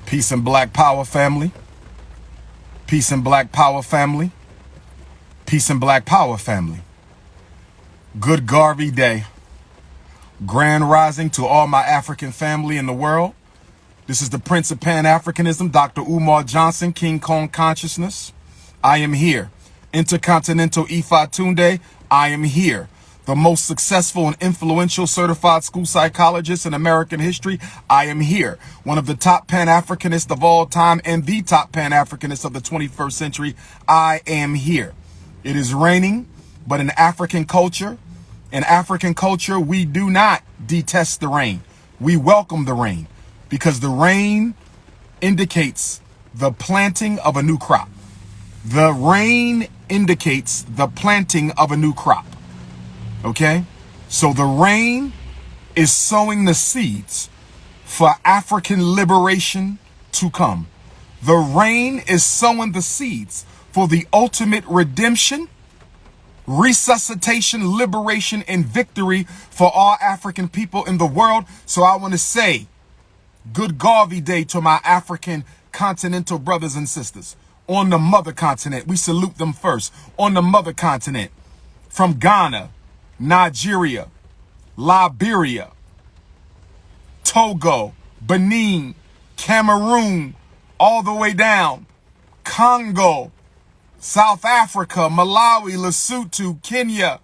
Peace and Black Power family. Peace and Black Power family. Peace and Black Power family. Good Garvey Day. Grand rising to all my African family in the world. This is the Prince of Pan-Africanism, DrUmarJohnson, King Kong Consciousness. I am here. Intercontinental Ifatunde, I am here. The most successful and influential certified school psychologist in American history, I am here. One of the top Pan-Africanists of all time and the top Pan-Africanist of the 21st century, I am here. It is raining, but in African culture, we do not detest the rain. We welcome the rain because the rain indicates the planting of a new crop. The rain indicates the planting of a new crop. Okay? So the rain is sowing the seeds for African liberation to come. The rain is sowing the seeds for the ultimate redemption, resuscitation, liberation, and victory for all African people in the world. So I want to say good Garvey Day to my African continental brothers and sisters. On the mother continent, we salute them first. On the mother continent, from Ghana, Nigeria, Liberia, Togo, Benin, Cameroon, all the way down, Congo, South Africa, Malawi, Lesotho, Kenya,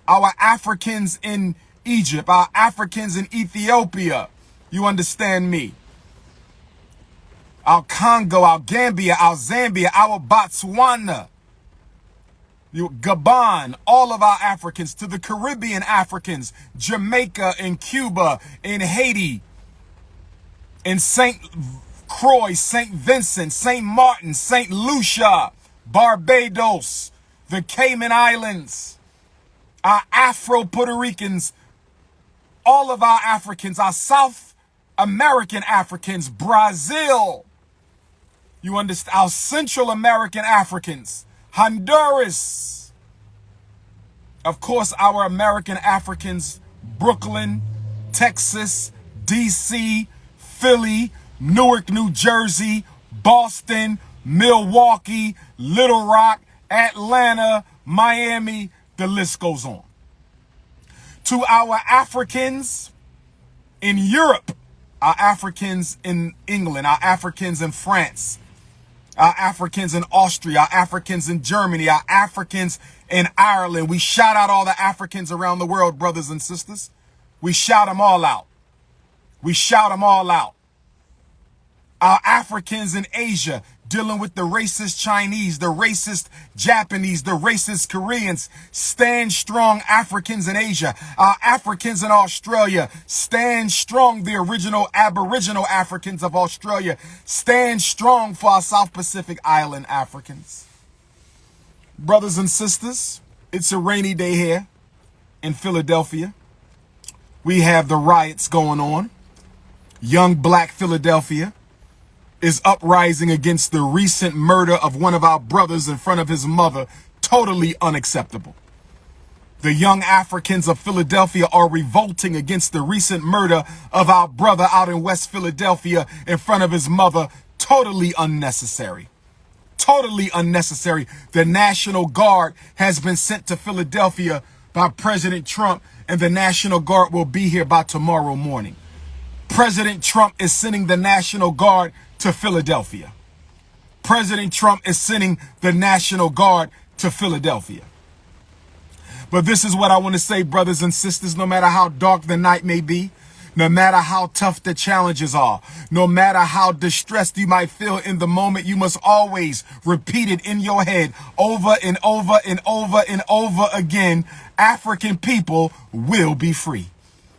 our Africans in Egypt, our Africans in Ethiopia. You understand me? Our Congo, our Gambia, our Zambia, our Botswana, Gabon, all of our Africans, to the Caribbean Africans, Jamaica and Cuba and Haiti, and St. Croix, St. Vincent, St. Martin, St. Lucia, Barbados, the Cayman Islands, our Afro-Puerto Ricans, all of our Africans, our South American Africans, Brazil, you understand, our Central American Africans, Honduras, of course, our American Africans, Brooklyn, Texas, DC, Philly, Newark, New Jersey, Boston, Milwaukee, Little Rock, Atlanta, Miami, the list goes on. To our Africans in Europe, our Africans in England, our Africans in France, our Africans in Austria, our Africans in Germany, our Africans in Ireland. We shout out all the Africans around the world, brothers and sisters. We shout them all out. We shout them all out. Our Africans in Asia, dealing with the racist Chinese, the racist Japanese, the racist Koreans. Stand strong, Africans in Asia. Our Africans in Australia, stand strong, the original Aboriginal Africans of Australia. Stand strong for our South Pacific Island Africans. Brothers and sisters, it's a rainy day here in Philadelphia. We have the riots going on. Young Black Philadelphia is uprising against the recent murder of one of our brothers in front of his mother. Totally unacceptable. The young Africans of Philadelphia are revolting against the recent murder of our brother out in West Philadelphia in front of his mother. Totally unnecessary. Totally unnecessary. The National Guard has been sent to Philadelphia by President Trump, and the National Guard will be here by tomorrow morning. President Trump is sending the National Guard to Philadelphia. President Trump is sending the National Guard to Philadelphia. But this is what I want to say, brothers and sisters, no matter how dark the night may be, no matter how tough the challenges are, no matter how distressed you might feel in the moment, you must always repeat it in your head over and over and over and over again. African people will be free.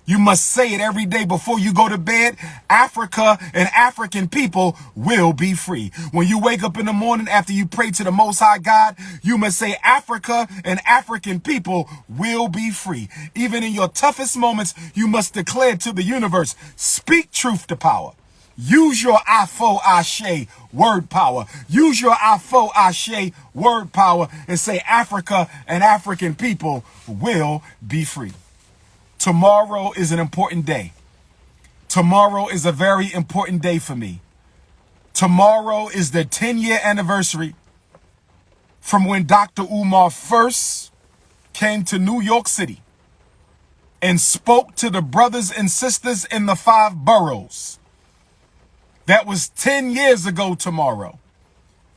You must say it every day before you go to bed. Africa and African people will be free. When you wake up in the morning after you pray to the Most High God, you must say Africa and African people will be free. Even in your toughest moments, you must declare to the universe, speak truth to power. Use your Afo-Ashe word power. Use your Afo-Ashe word power and say Africa and African people will be free. Tomorrow is an important day. Tomorrow is a very important day for me. Tomorrow is the 10-year anniversary from when Dr.UMAR first came to New York City and spoke to the brothers and sisters in the 5 boroughs. That was 10 years ago tomorrow.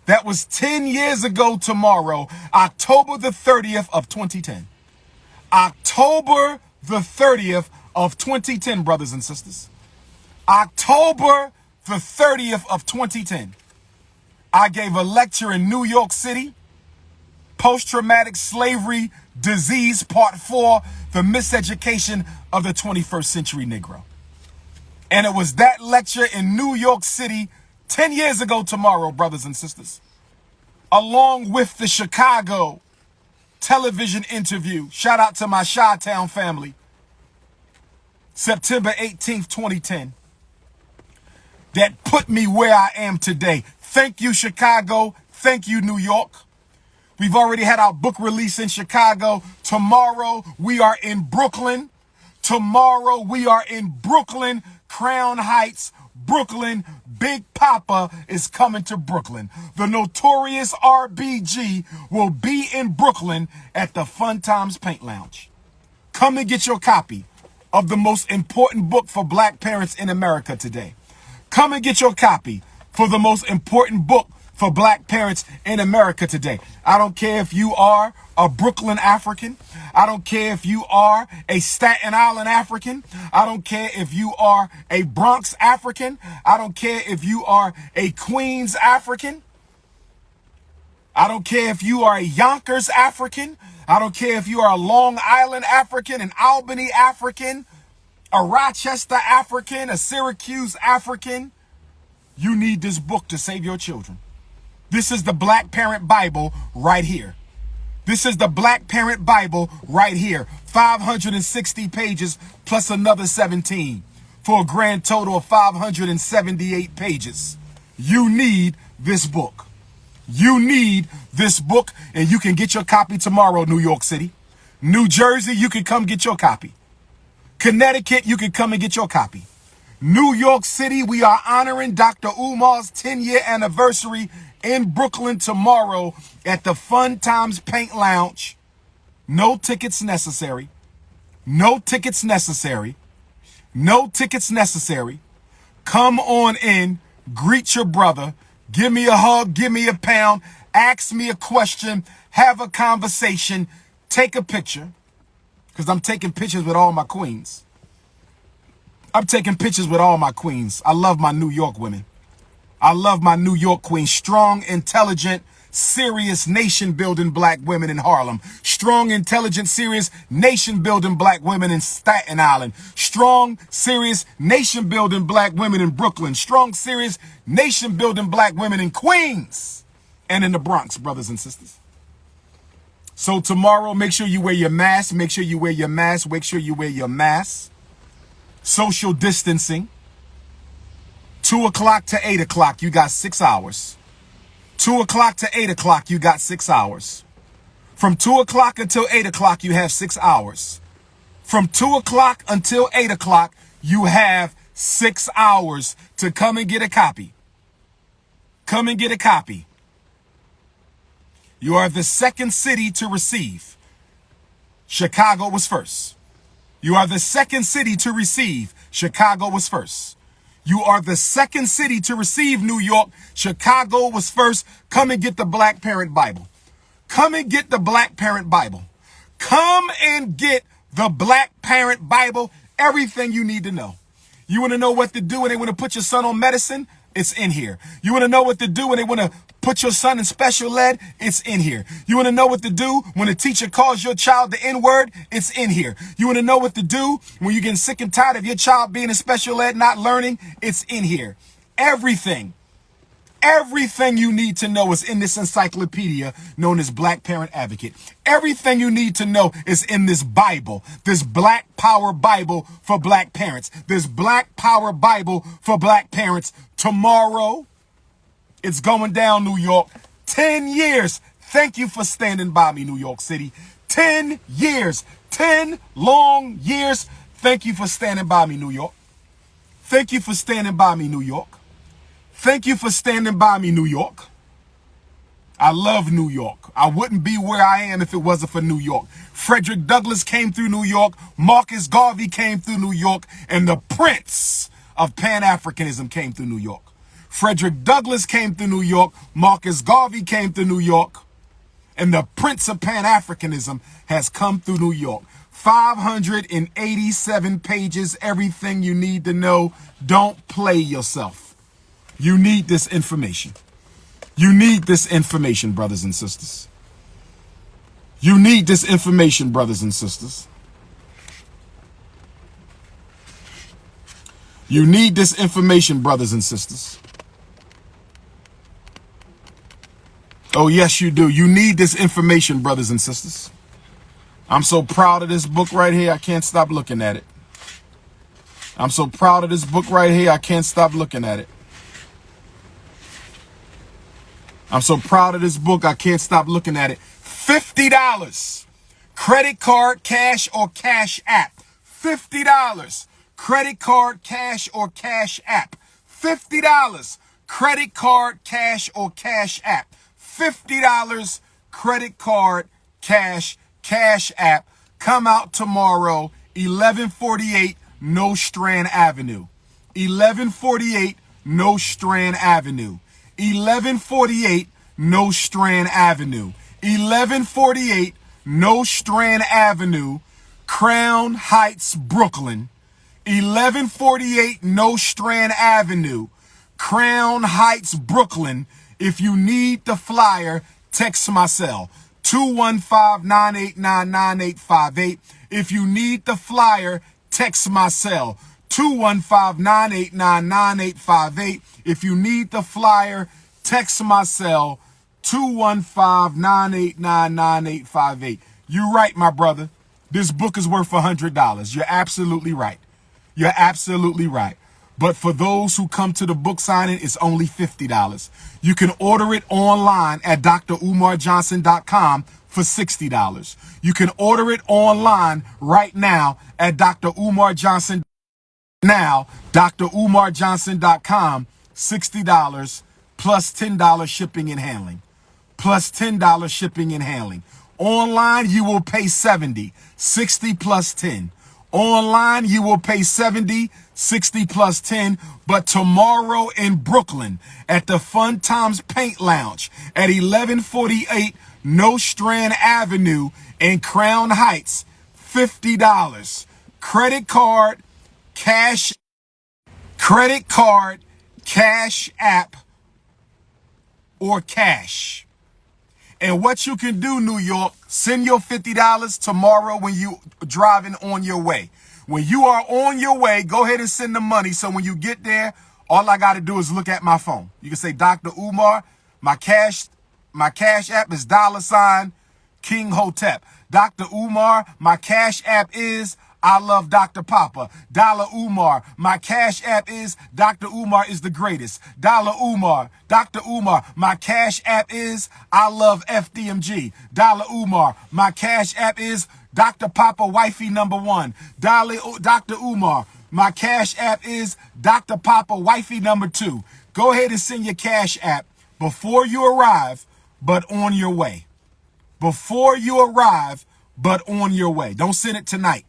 That was 10 years ago tomorrow, October the 30th of 2010. October the 30th of 2010, brothers and sisters. October the 30th of 2010. I gave a lecture in New York City, Post-Traumatic Slavery Disease, Part 4, the Miseducation of the 21st Century Negro. And it was that lecture in New York City 10 years ago tomorrow, brothers and sisters, along with the Chicago television interview. Shout out to my Chi-Town family. September 18th, 2010. That put me where I am today. Thank you, Chicago. Thank you, New York. We've already had our book release in Chicago. Tomorrow, we are in Brooklyn. Tomorrow, we are in Brooklyn, Crown Heights, Brooklyn. Big Papa is coming to Brooklyn. The notorious RBG will be in Brooklyn at the Fun Times Paint Lounge. Come and get your copy of the most important book for black parents in America today. Come and get your copy for the most important book for black parents in America today. I don't care if you are a Brooklyn African. I don't care if you are a Staten Island African. I don't care if you are a Bronx African. I don't care if you are a Queens African. I don't care if you are a Yonkers African. I don't care if you are a Long Island African, an Albany African, a Rochester African, a Syracuse African. You need this book to save your children. This is the Black Parent Bible right here. This is the Black Parent Bible right here. 560 pages plus another 17 for a grand total of 578 pages. You need this book. You need this book, and you can get your copy tomorrow, New York City. New Jersey, you can come get your copy. Connecticut, you can come and get your copy. New York City, we are honoring Dr. Umar's 10-year anniversary in Brooklyn tomorrow at the Fun Times Paint Lounge. No tickets necessary. No tickets necessary. No tickets necessary. Come on in, greet your brother, give me a hug, give me a pound, ask me a question, have a conversation, take a picture, because I'm taking pictures with all my queens. I'm taking pictures with all my queens. I love my New York women. I love my New York queens. Strong, intelligent, serious, nation-building black women in Harlem. Strong, intelligent, serious, nation-building black women in Staten Island. Strong, serious, nation-building black women in Brooklyn. Strong, serious, nation-building black women in Queens and in the Bronx, brothers and sisters. So tomorrow, make sure you wear your mask. Make sure you wear your mask. Make sure you wear your mask. Social distancing. 2 o'clock to 8 o'clock, you got 6 hours. 2 o'clock to 8 o'clock, you got 6 hours. From 2 o'clock until 8 o'clock, you have 6 hours. From 2 o'clock until 8 o'clock, you have 6 hours to come and get a copy. Come and get a copy. You are the second city to receive. Chicago was first. You are the second city to receive. Chicago was first. You are the second city to receive New York. Chicago was first. Come and get the Black Parent Bible. Come and get the Black Parent Bible. Come and get the Black Parent Bible. Everything you need to know. You want to know what to do when they want to put your son on medicine? It's in here. You want to know what to do when they want to put your son in special ed? It's in here. You want to know what to do when a teacher calls your child the N-word? It's in here. You want to know what to do when you're getting sick and tired of your child being in special ed, not learning? It's in here. Everything you need to know is in this encyclopedia known as Black Parent Advocate. Everything you need to know is in this Bible, this Black Power Bible for black parents, this Black Power Bible for black parents. Tomorrow, it's going down, New York. 10 years. Thank you for standing by me, New York City. 10 years. 10 long years. Thank you for standing by me, New York. Thank you for standing by me, New York. Thank you for standing by me, New York. I love New York. I wouldn't be where I am if it wasn't for New York. Frederick Douglass came through New York. Marcus Garvey came through New York. And the Prince of Pan-Africanism came through New York. Frederick Douglass came through New York. Marcus Garvey came through New York. And the Prince of Pan-Africanism has come through New York. 587 pages, everything you need to know. Don't play yourself. You need this information. You need this information, brothers and sisters. You need this information, brothers and sisters. You need this information, brothers and sisters. Oh, yes, you do. You need this information, brothers and sisters. I'm so proud of this book right here, I can't stop looking at it. I'm so proud of this book right here, I can't stop looking at it. I'm so proud of this book, I can't stop looking at it. $50. Credit card, cash, or cash app. $50. Credit card, cash, or cash app. $50. Credit card, cash, or cash app. $50. Credit card, cash app. Come out tomorrow, 1148 Nostrand Avenue. 1148 Nostrand Avenue. 1148 Nostrand Avenue. 1148 Nostrand Avenue, Crown Heights, Brooklyn. 1148 Nostrand Avenue, Crown Heights, Brooklyn. If you need the flyer, text my cell, 215-989-9858. If you need the flyer, text my cell, 215-989-9858. If you need the flyer, text my cell, 215-989-9858. You're right, my brother. This book is worth $100. You're absolutely right. You're absolutely right. But for those who come to the book signing, it's only $50. You can order it online at DrUmarJohnson.com for $60. You can order it online right now at DrUmarJohnson. Now, DrUmarJohnson.com, $60 plus $10 shipping and handling. Plus $10 shipping and handling. Online, you will pay $70, $60 plus $10. Online, you will pay $70, $60 plus $10. But tomorrow in Brooklyn at the Fun Times Paint Lounge at 1148 Nostrand Avenue in Crown Heights, $50. Credit card, cash app, or cash. And what you can do, New York, send your $50 tomorrow when you driving on your way. When you are on your way, go ahead and send the money. So when you get there, all I got to do is look at my phone. You can say, Dr. Umar, my cash app is $King Hotep. Dr. Umar, my cash app is I love Dr. Papa. Dollar Umar, my cash app is Dr. Umar is the greatest. Dollar Umar, Dr. Umar, my cash app is I love FDMG. Dollar Umar, my cash app is Dr. Papa Wifey #1. Dr. Umar, my cash app is Dr. Papa Wifey #2. Go ahead and send your cash app before you arrive, but on your way. Before you arrive, but on your way. Don't send it tonight.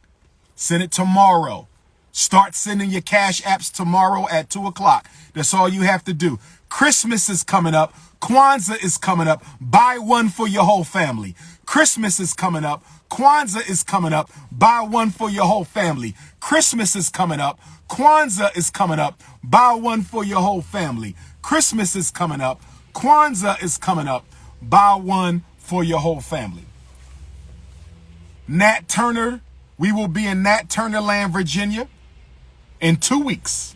Send it tomorrow. Start sending your cash apps tomorrow at 2 o'clock. That's all you have to do. Christmas is coming up. Kwanzaa is coming up. Buy one for your whole family. Christmas is coming up. Kwanzaa is coming up. Buy one for your whole family. Christmas is coming up. Kwanzaa is coming up. Buy one for your whole family. Christmas is coming up. Kwanzaa is coming up. Buy one for your whole family. Nat Turner. We will be in Nat Turner Land, Virginia in 2 weeks.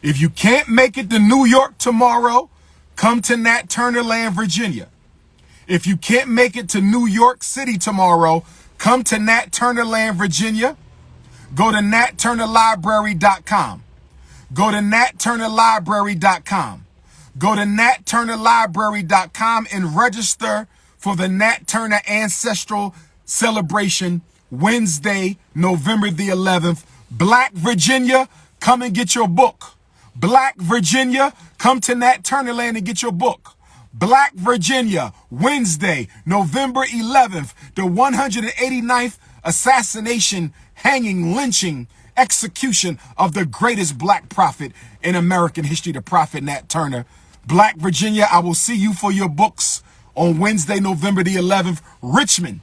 If you can't make it to New York tomorrow, come to Nat Turner Land, Virginia. If you can't make it to New York City tomorrow, come to Nat Turner Land, Virginia. Go to natturnerlibrary.com. Go to natturnerlibrary.com. Go to natturnerlibrary.com and register for the Nat Turner Ancestral Celebration Wednesday, November the 11th. Black Virginia, come and get your book. Black Virginia, come to Nat Turner Land and get your book. Black Virginia, Wednesday, November 11th, the 189th assassination, hanging, lynching, execution of the greatest black prophet in American history, the prophet Nat Turner. Black Virginia, I will see you for your books on Wednesday, November the 11th, Richmond.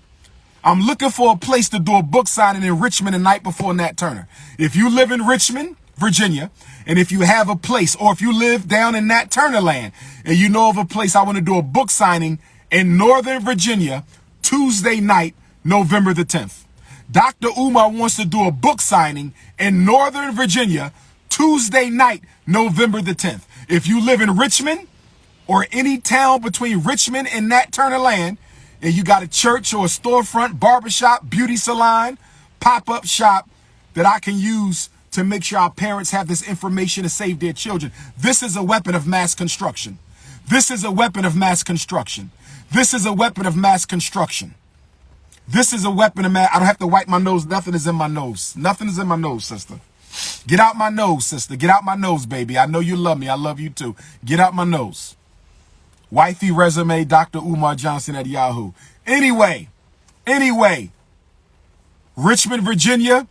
I'm looking for a place to do a book signing in Richmond the night before Nat Turner. If you live in Richmond, Virginia, and if you have a place, or if you live down in Nat Turner land, and you know of a place, I want to do a book signing in Northern Virginia, Tuesday night, November the 10th. Dr. Umar wants to do a book signing in Northern Virginia, Tuesday night, November the 10th. If you live in Richmond, or any town between Richmond and Nat Turner land, and you got a church or a storefront, barbershop, beauty salon, pop-up shop that I can use to make sure our parents have this information to save their children. This is a weapon of mass construction. This is a weapon of mass construction. This is a weapon of mass construction. This is a weapon of mass. I don't have to wipe my nose. Nothing is in my nose. Nothing is in my nose, sister. Get out my nose, sister. Get out my nose, baby. I know you love me. I love you too. Get out my nose. Wifey resume, DrUmarJohnson at Yahoo. Anyway, Richmond, Virginia,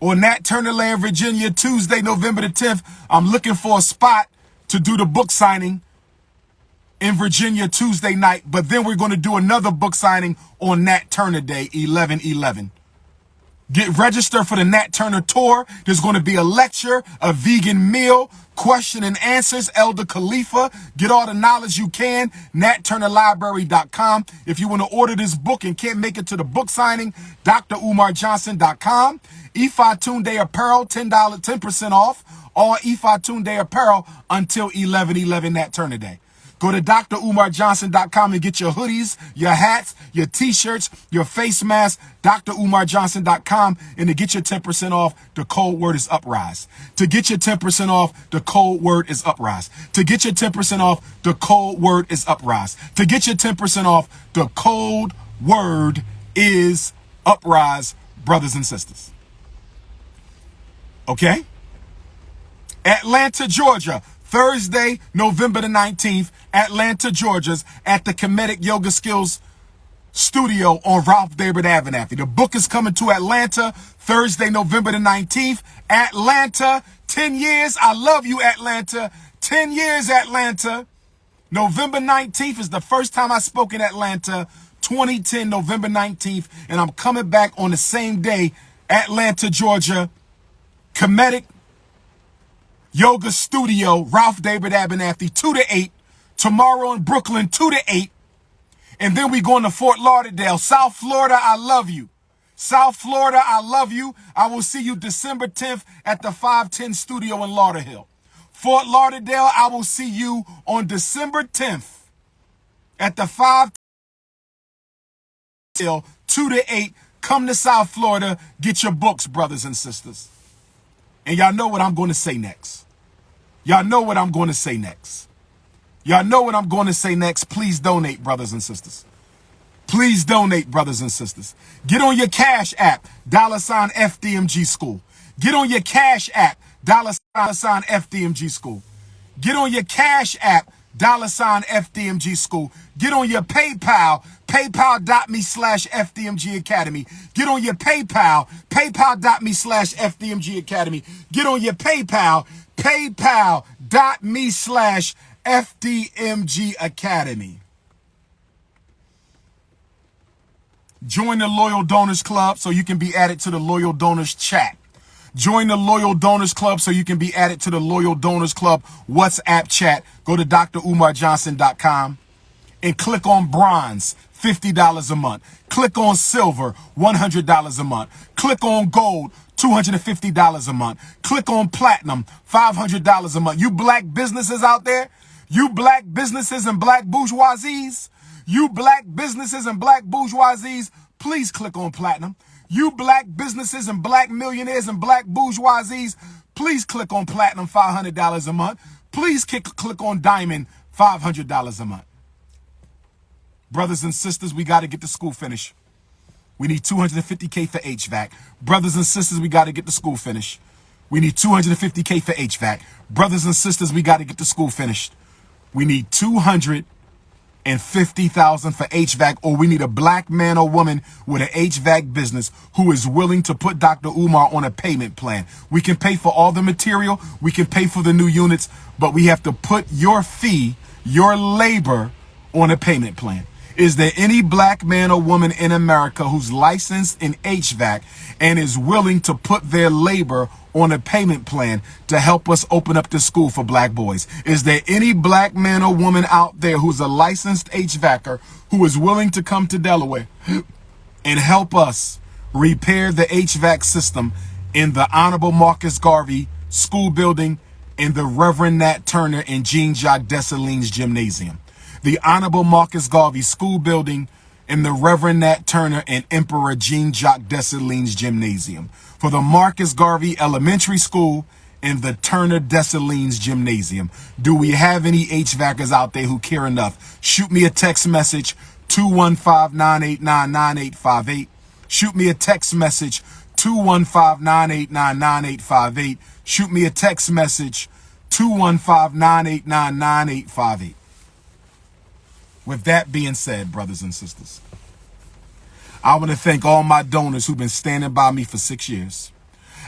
or Nat Turner Land, Virginia, Tuesday, November the 10th. I'm looking for a spot to do the book signing in Virginia Tuesday night, but then we're going to do another book signing on Nat Turner Day, 11/11. Get registered for the Nat Turner tour. There's going to be a lecture, a vegan meal, question and answers, Elder Khalifa. Get all the knowledge you can, natturnerlibrary.com. If you want to order this book and can't make it to the book signing, DrUmarJohnson.com. Ifatunde apparel, $10, 10% off. All Ifatunde apparel until 11/11 Nat Turner Day. Go to DrUmarJohnson.com and get your hoodies, your hats, your t-shirts, your face masks, DrUmarJohnson.com, and to get your 10% off, the code word is uprise. To get your 10% off, the code word is uprise. To get your 10% off, the code word is uprise. To get your 10% off, the code word is uprise, brothers and sisters. Okay? Atlanta, Georgia. Thursday, November the 19th, Atlanta, Georgia's at the Comedic Yoga Skills Studio on Ralph David Abernathy. The book is coming to Atlanta Thursday, November the 19th. Atlanta, 10 years. I love you, Atlanta. 10 years, Atlanta. November 19th is the first time I spoke in Atlanta. 2010, November 19th. And I'm coming back on the same day, Atlanta, Georgia. Comedic Yoga Studio, Ralph David Abernathy, 2 to 8. Tomorrow in Brooklyn, 2 to 8. And then we going to Fort Lauderdale. South Florida, I love you. South Florida, I love you. I will see you December 10th at the 510 studio in Lauderhill. Fort Lauderdale, I will see you on December 10th at the 510, 2 to 8. Come to South Florida. Get your books, brothers and sisters. And y'all know what I'm going to say next. Y'all know what I'm going to say next. Y'all know what I'm going to say next. Please donate, brothers and sisters. Please donate, brothers and sisters. Get on your Cash App, $ FDMG School. Get on your Cash App, $ FDMG School. Get on your Cash App, $ FDMG School. Get on your PayPal, paypal.me/FDMG Academy. Get on your PayPal, paypal.me/FDMG Academy. Get on your PayPal, paypal.me/FDMG Academy. Join the Loyal Donors Club so you can be added to the Loyal Donors chat. Join the Loyal Donors Club so you can be added to the Loyal Donors Club WhatsApp chat. Go to DrUmarJohnson.com and click on bronze, $50 a month. Click on silver, $100 a month. Click on gold, $250 a month. Click on platinum, $500 a month. You black businesses out there, you black businesses and black bourgeoisies, you black businesses and black bourgeoisies, please click on platinum. You black businesses and black millionaires and black bourgeoisies, please click on platinum, $500 a month. Please click on diamond, $500 a month. Brothers and sisters, we got to get the school finished. We need $250K for HVAC. Brothers and sisters, we got to get the school finished. We need $250K for HVAC. Brothers and sisters, we got to get the school finished. We need $250,000 for HVAC, or we need a black man or woman with an HVAC business who is willing to put Dr. Umar on a payment plan. We can pay for all the material. We can pay for the new units, but we have to put your fee, your labor, on a payment plan. Is there any black man or woman in America who's licensed in HVAC and is willing to put their labor on a payment plan to help us open up the school for black boys? Is there any black man or woman out there who's a licensed HVACer who is willing to come to Delaware and help us repair the HVAC system in the Honorable Marcus Garvey School Building in the Reverend Nat Turner and Jean-Jacques Dessalines Gymnasium? The Honorable Marcus Garvey School Building in the Reverend Nat Turner and Emperor Jean-Jacques Dessalines Gymnasium. For the Marcus Garvey Elementary School in the Turner Dessalines Gymnasium. Do we have any HVACers out there who care enough? Shoot me a text message, 215-989-9858. Shoot me a text message, 215-989-9858. Shoot me a text message, 215-989-9858. With that being said, brothers and sisters, I want to thank all my donors who've been standing by me for 6 years.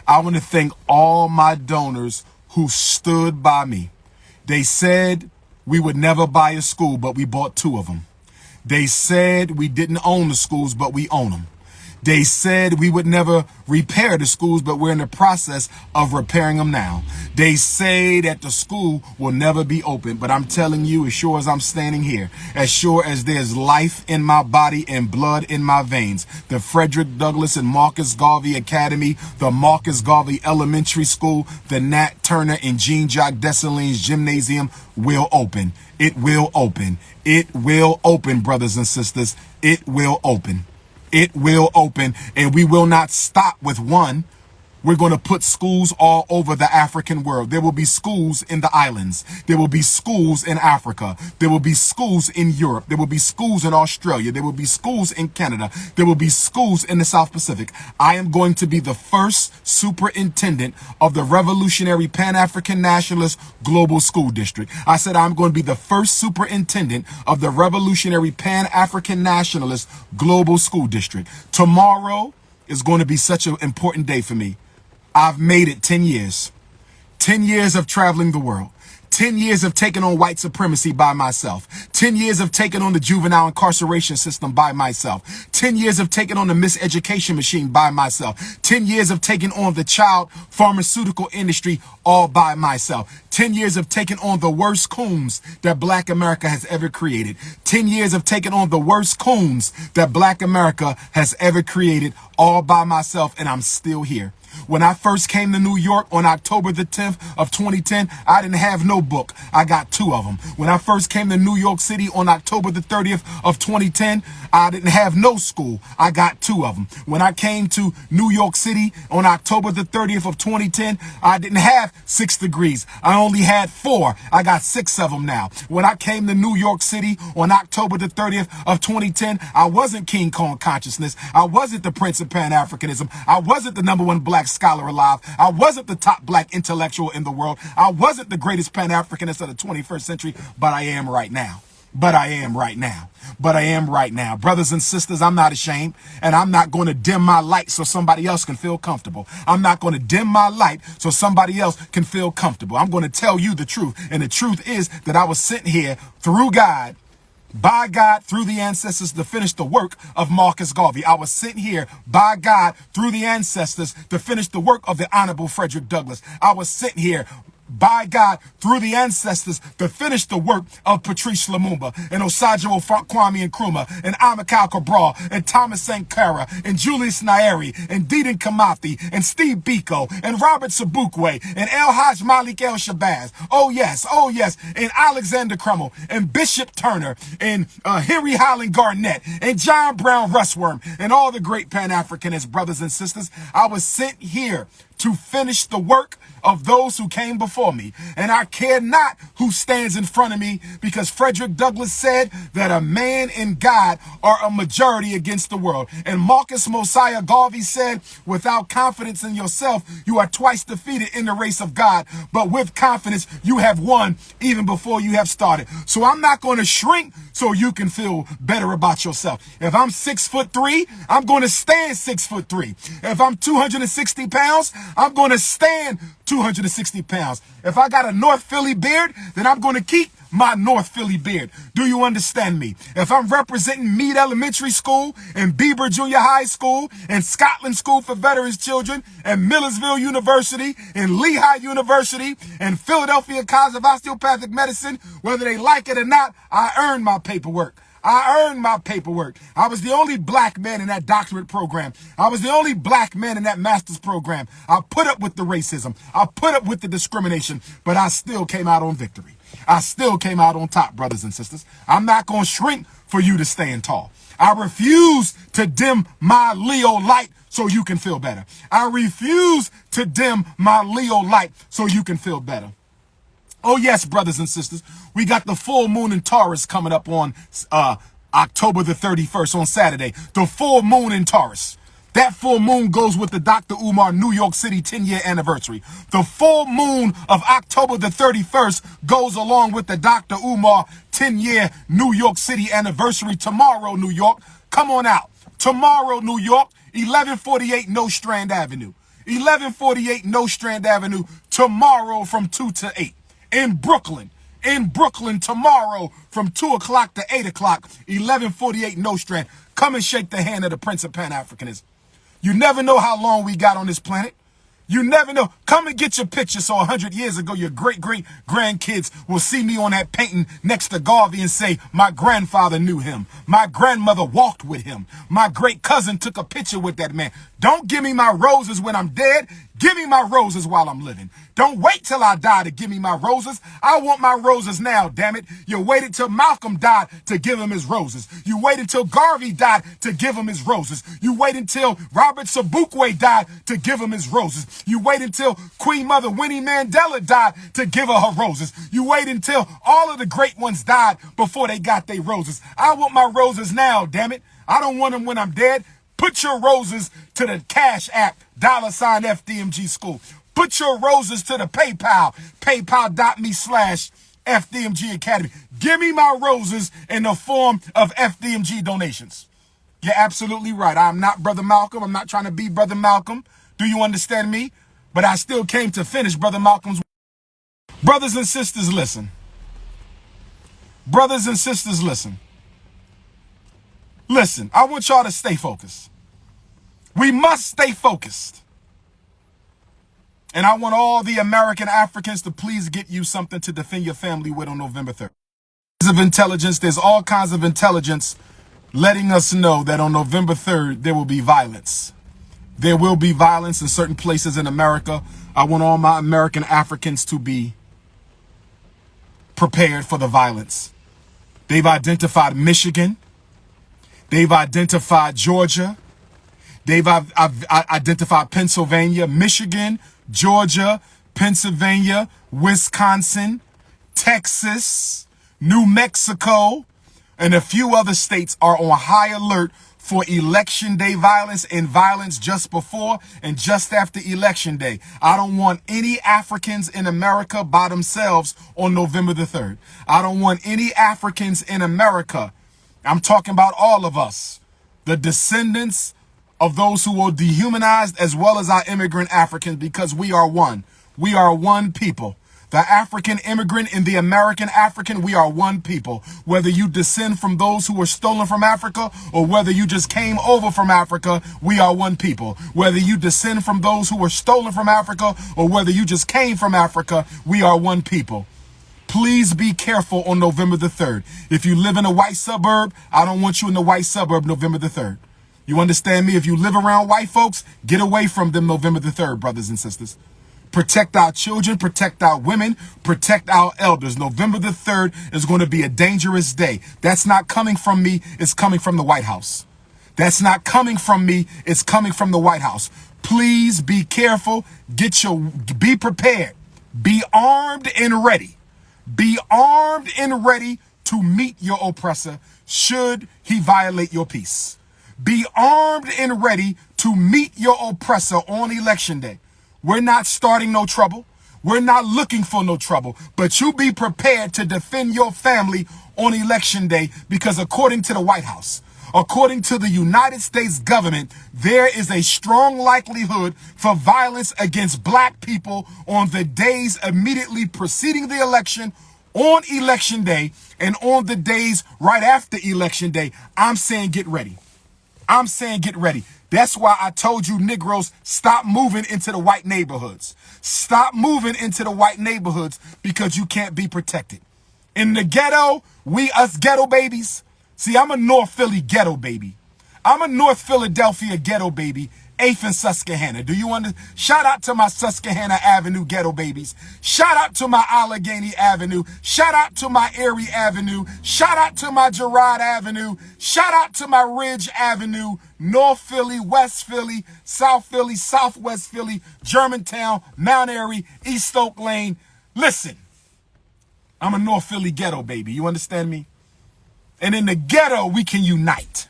I want to thank all my donors who stood by me. They said we would never buy a school, but we bought 2 of them. They said we didn't own the schools, but we own them. They said we would never repair the schools, but we're in the process of repairing them now. They say that the school will never be open, but I'm telling you, as sure as I'm standing here, as sure as there's life in my body and blood in my veins, the Frederick Douglass and Marcus Garvey Academy, the Marcus Garvey Elementary School, the Nat Turner and Jean-Jacques Dessalines Gymnasium will open. It will open. It will open, brothers and sisters. It will open. It will open, and we will not stop with one. We're going to put schools all over the African world. There will be schools in the islands. There will be schools in Africa. There will be schools in Europe. There will be schools in Australia. There will be schools in Canada. There will be schools in the South Pacific. I am going to be the first superintendent of the Revolutionary Pan-African Nationalist Global School District. I said I'm going to be the first superintendent of the Revolutionary Pan-African Nationalist Global School District. Tomorrow is going to be such an important day for me. I've made it 10 years. 10 years of traveling the world. 10 years of taking on white supremacy by myself. 10 years of taking on the juvenile incarceration system by myself. 10 years of taking on the miseducation machine by myself. 10 years of taking on the child pharmaceutical industry all by myself. 10 years of taking on the worst coons that black America has ever created. 10 years of taking on the worst coons that black America has ever created all by myself, and I'm still here. When I first came to New York on October the 10th of 2010, I didn't have no book. I got 2 of them. When I first came to New York City on October the 30th of 2010, I didn't have no school. I got 2 of them. When I came to New York City on October the 30th of 2010, I didn't have 6 degrees. I only had 4. I got 6 of them now. When I came to New York City on October the 30th of 2010, I wasn't King Kong Consciousness. I wasn't the Prince of Pan-Africanism. I wasn't the #1 black scholar alive. I wasn't the top black intellectual in the world. I wasn't the greatest Pan-Africanist of the 21st century, but I am right now. But I am right now. But I am right now. Brothers and sisters, I'm not ashamed, and I'm not going to dim my light so somebody else can feel comfortable. I'm not going to dim my light so somebody else can feel comfortable. I'm going to tell you the truth, and the truth is that I was sent here through God, by God, through the ancestors, to finish the work of Marcus Garvey. I was sent here by God, through the ancestors, to finish the work of the Honorable Frederick Douglass. I was sent here by God, through the ancestors, to finish the work of Patrice Lumumba and Osajo Kwame Nkrumah and Amilcar Cabral and Thomas Sankara and Julius Nyerere and Dedan Kimathi and Steve Biko and Robert Sobukwe and El Haj Malik El Shabazz. Oh yes, and Alexander Crummell and Bishop Turner and Henry Highland Garnett and John Brown Russworm and all the great Pan-Africanist brothers and sisters. I was sent here to finish the work of those who came before me. And I care not who stands in front of me, because Frederick Douglass said that a man and God are a majority against the world. And Marcus Mosiah Garvey said, without confidence in yourself, you are twice defeated in the race of God. But with confidence, you have won even before you have started. So I'm not going to shrink so you can feel better about yourself. If I'm 6'3", I'm going to stand 6'3". If I'm 260 pounds, I'm going to stand 260 pounds. If I got a North Philly beard, then I'm going to keep my North Philly beard. Do you understand me? If I'm representing Meade Elementary School and Bieber Junior High School and Scotland School for Veterans Children and Millersville University and Lehigh University and Philadelphia College of Osteopathic Medicine, whether they like it or not, I earned my paperwork. I earned my paperwork. I was the only black man in that doctorate program. I was the only black man in that master's program. I put up with the racism. I put up with the discrimination, but I still came out on victory. I still came out on top, brothers and sisters. I'm not going to shrink for you to stand tall. I refuse to dim my Leo light so you can feel better. I refuse to dim my Leo light so you can feel better. Oh, yes, brothers and sisters, we got the full moon in Taurus coming up on October the 31st on Saturday. The full moon in Taurus. That full moon goes with the DR.UMAR New York City 10-year anniversary. The full moon of October the 31st goes along with the DR.UMAR 10-year New York City anniversary. Tomorrow, New York, come on out. Tomorrow, New York, 1148 Nostrand Avenue. 1148 Nostrand Avenue, tomorrow from 2 to 8. In Brooklyn, tomorrow from 2 o'clock to 8 o'clock, 1148 Nostrand. Come and shake the hand of the Prince of Pan-Africanism. You never know how long we got on this planet. You never know. Come and get your picture so 100 years ago, your great-great-grandkids will see me on that painting next to Garvey and say, my grandfather knew him. My grandmother walked with him. My great cousin took a picture with that man. Don't give me my roses when I'm dead. Give me my roses while I'm living. Don't wait till I die to give me my roses. I want my roses now, damn it. You waited till Malcolm died to give him his roses. You waited till Garvey died to give him his roses. You waited until Robert Sobukwe died to give him his roses. You waited until Queen Mother Winnie Mandela died to give her roses. You waited until all of the great ones died before they got their roses. I want my roses now, damn it. I don't want them when I'm dead. Put your roses to the Cash App, $FDMG School. Put your roses to the PayPal, paypal.me/FDMG Academy. Give me my roses in the form of FDMG donations. You're absolutely right. I'm not Brother Malcolm. I'm not trying to be Brother Malcolm. Do you understand me? But I still came to finish Brother Malcolm's. Brothers and sisters, listen. Brothers and sisters, listen. Listen, I want y'all to stay focused. We must stay focused. And I want all the American Africans to please get you something to defend your family with on November 3rd. There's all kinds of intelligence letting us know that on November 3rd, there will be violence. There will be violence in certain places in America. I want all my American Africans to be prepared for the violence. They've identified Michigan. They've identified Georgia. They've identified Pennsylvania, Michigan, Georgia, Pennsylvania, Wisconsin, Texas, New Mexico, and a few other states are on high alert for election day violence and violence just before and just after election day. I don't want any Africans in America by themselves on November the 3rd. I don't want any Africans in America. I'm talking about all of us, the descendants of those who were dehumanized, as well as our immigrant Africans, because we are one. We are one people. The African immigrant and the American African, we are one people. Whether you descend from those who were stolen from Africa or whether you just came over from Africa, we are one people. Whether you descend from those who were stolen from Africa or whether you just came from Africa, we are one people. Please be careful on November the 3rd. If you live in a white suburb, I don't want you in the white suburb November the 3rd. You understand me? If you live around white folks, get away from them November the 3rd, brothers and sisters. Protect our children, protect our women, protect our elders. November the 3rd is going to be a dangerous day. That's not coming from me. It's coming from the White House. That's not coming from me. It's coming from the White House. Please be careful. Be prepared. Be armed and ready. Be armed and ready to meet your oppressor should he violate your peace. Be armed and ready to meet your oppressor on election day. We're not starting no trouble. We're not looking for no trouble, but you be prepared to defend your family on election day, because according to the White House, according to the United States government, there is a strong likelihood for violence against black people on the days immediately preceding the election, on election day, and on the days right after election day. I'm saying get ready. I'm saying get ready. That's why I told you Negroes, stop moving into the white neighborhoods. Stop moving into the white neighborhoods, because you can't be protected. In the ghetto, us ghetto babies. See, I'm a North Philly ghetto baby. I'm a North Philadelphia ghetto baby. 8th and Susquehanna. Do you understand? Shout out to my Susquehanna Avenue ghetto babies. Shout out to my Allegheny Avenue. Shout out to my Erie Avenue. Shout out to my Girard Avenue. Shout out to my Ridge Avenue. North Philly, West Philly, South Philly, Southwest Philly, Germantown, Mount Airy, East Oak Lane. Listen, I'm a North Philly ghetto baby. You understand me? And in the ghetto, we can unite.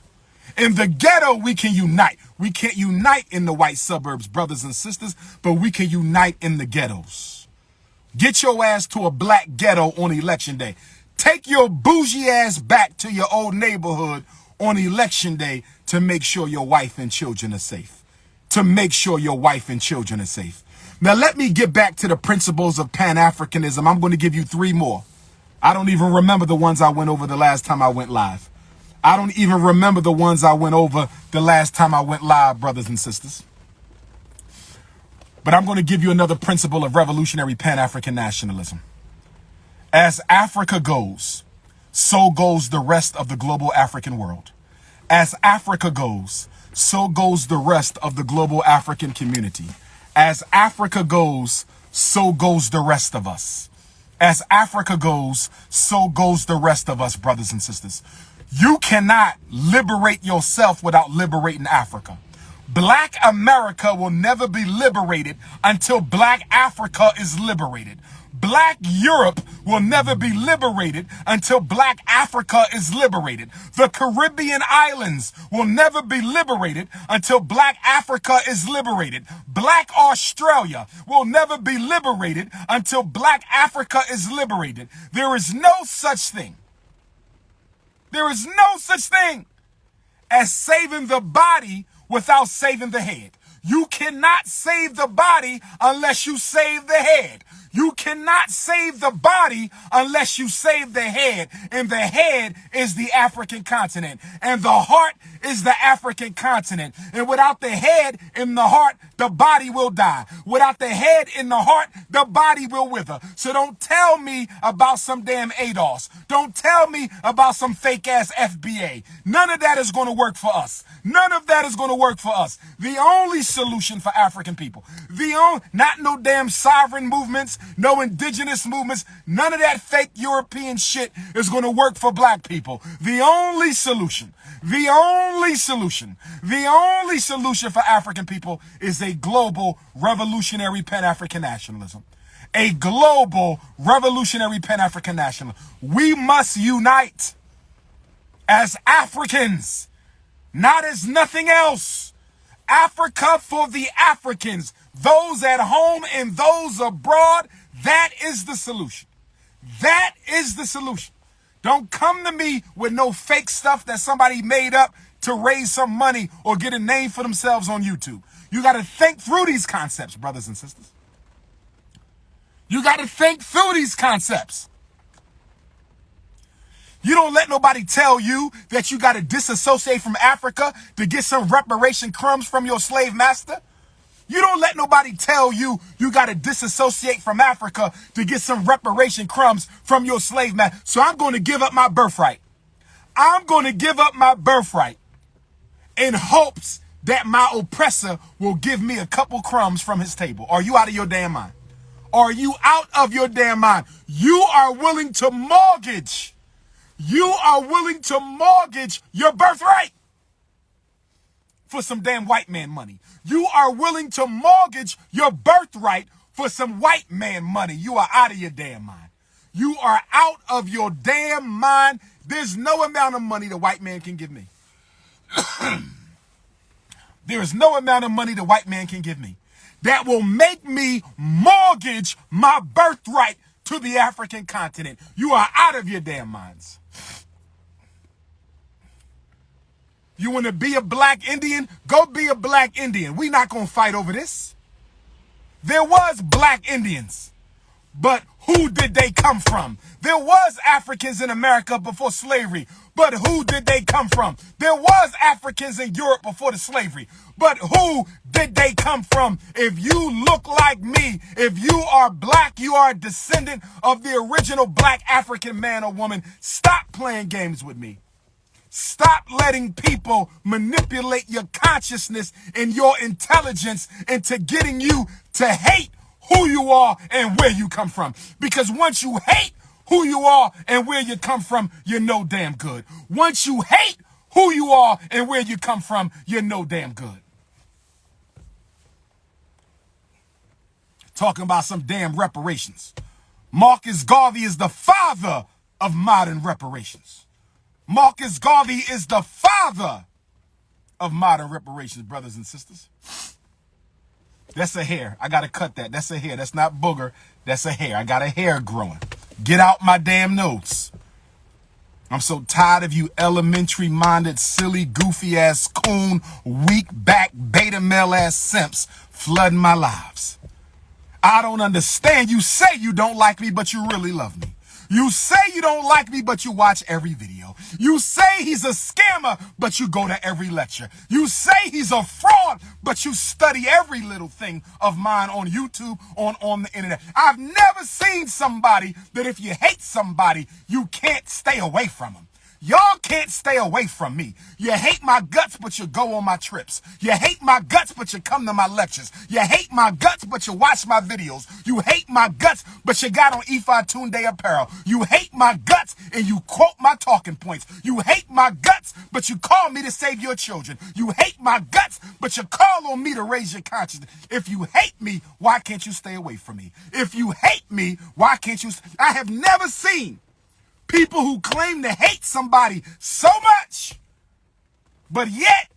In the ghetto, we can unite. We can't unite in the white suburbs, brothers and sisters, but we can unite in the ghettos. Get your ass to a black ghetto on election day. Take your bougie ass back to your old neighborhood on election day to make sure your wife and children are safe. To make sure your wife and children are safe. Now, let me get back to the principles of Pan-Africanism. I'm going to give you 3 more. I don't even remember the ones I went over the last time I went live. I don't even remember the ones I went over the last time I went live, brothers and sisters. But I'm going to give you another principle of revolutionary Pan-African nationalism. As Africa goes, so goes the rest of the global African world. As Africa goes, so goes the rest of the global African community. As Africa goes, so goes the rest of us. As Africa goes, so goes the rest of us, brothers and sisters. You cannot liberate yourself without liberating Africa. Black America will never be liberated until Black Africa is liberated. Black Europe will never be liberated until Black Africa is liberated. The Caribbean islands will never be liberated until Black Africa is liberated. Black Australia will never be liberated until Black Africa is liberated. There is no such thing. There is no such thing as saving the body without saving the head. You cannot save the body unless you save the head. You cannot save the body unless you save the head. And the head is the African continent. And the heart is the African continent. And without the head in the heart, the body will die. Without the head in the heart, the body will wither. So don't tell me about some damn ADOS. Don't tell me about some fake ass FBA. None of that is going to work for us. None of that is going to work for us. The only solution for African people, not no damn sovereign movements, no indigenous movements, none of that fake European shit is going to work for black people. The only solution for African people is a global revolutionary Pan-African nationalism. A global revolutionary Pan-African nationalism. We must unite as Africans, not as nothing else. Africa for the Africans, those at home and those abroad. That is the solution. That is the solution. Don't come to me with no fake stuff that somebody made up to raise some money or get a name for themselves on YouTube. You got to think through these concepts, brothers and sisters. You got to think through these concepts. You don't let nobody tell you that you got to disassociate from Africa to get some reparation crumbs from your slave master. You don't let nobody tell you you got to disassociate from Africa to get some reparation crumbs from your slave master. So I'm going to give up my birthright. I'm going to give up my birthright in hopes that my oppressor will give me a couple crumbs from his table. Are you out of your damn mind? Are you out of your damn mind? You are willing to mortgage. You are willing to mortgage your birthright. for some damn white man money. You are willing to mortgage your birthright for some white man money. You are out of your damn mind. You are out of your damn mind. There's no amount of money the white man can give me. There is no amount of money the white man can give me that will make me mortgage my birthright to the African continent. You are out of your damn minds. You want to be a black Indian? Go be a black Indian. We're not going to fight over this. There was black Indians, but who did they come from? There was Africans in America before slavery, but who did they come from? There was Africans in Europe before the slavery, but who did they come from? If you look like me, if you are black, you are a descendant of the original black African man or woman. Stop playing games with me. Stop letting people manipulate your consciousness and your intelligence into getting you to hate who you are and where you come from. Because once you hate who you are and where you come from, you're no damn good. Once you hate who you are and where you come from, you're no damn good. Talking about some damn reparations. Marcus Garvey is the father of modern reparations. Marcus Garvey is the father of modern reparations, brothers and sisters. That's a hair. I got to cut that. That's a hair. That's not booger. That's a hair. I got a hair growing. Get out my damn nose. I'm so tired of you elementary-minded, silly, goofy-ass, coon, weak-back, beta-male-ass simps flooding my lives. I don't understand. You say you don't like me, but you really love me. You say you don't like me, but you watch every video. You say he's a scammer, but you go to every lecture. You say he's a fraud, but you study every little thing of mine on YouTube, on the internet. I've never seen somebody that if you hate somebody, you can't stay away from them. Y'all can't stay away from me. You hate my guts, but you go on my trips. You hate my guts, but you come to my lectures. You hate my guts, but you watch my videos. You hate my guts, but you got on Ifatunde apparel. You hate my guts, and you quote my talking points. You hate my guts, but you call me to save your children. You hate my guts, but you call on me to raise your consciousness. If you hate me, why can't you stay away from me? If you hate me, why can't you? I have never seen people who claim to hate somebody so much, but yet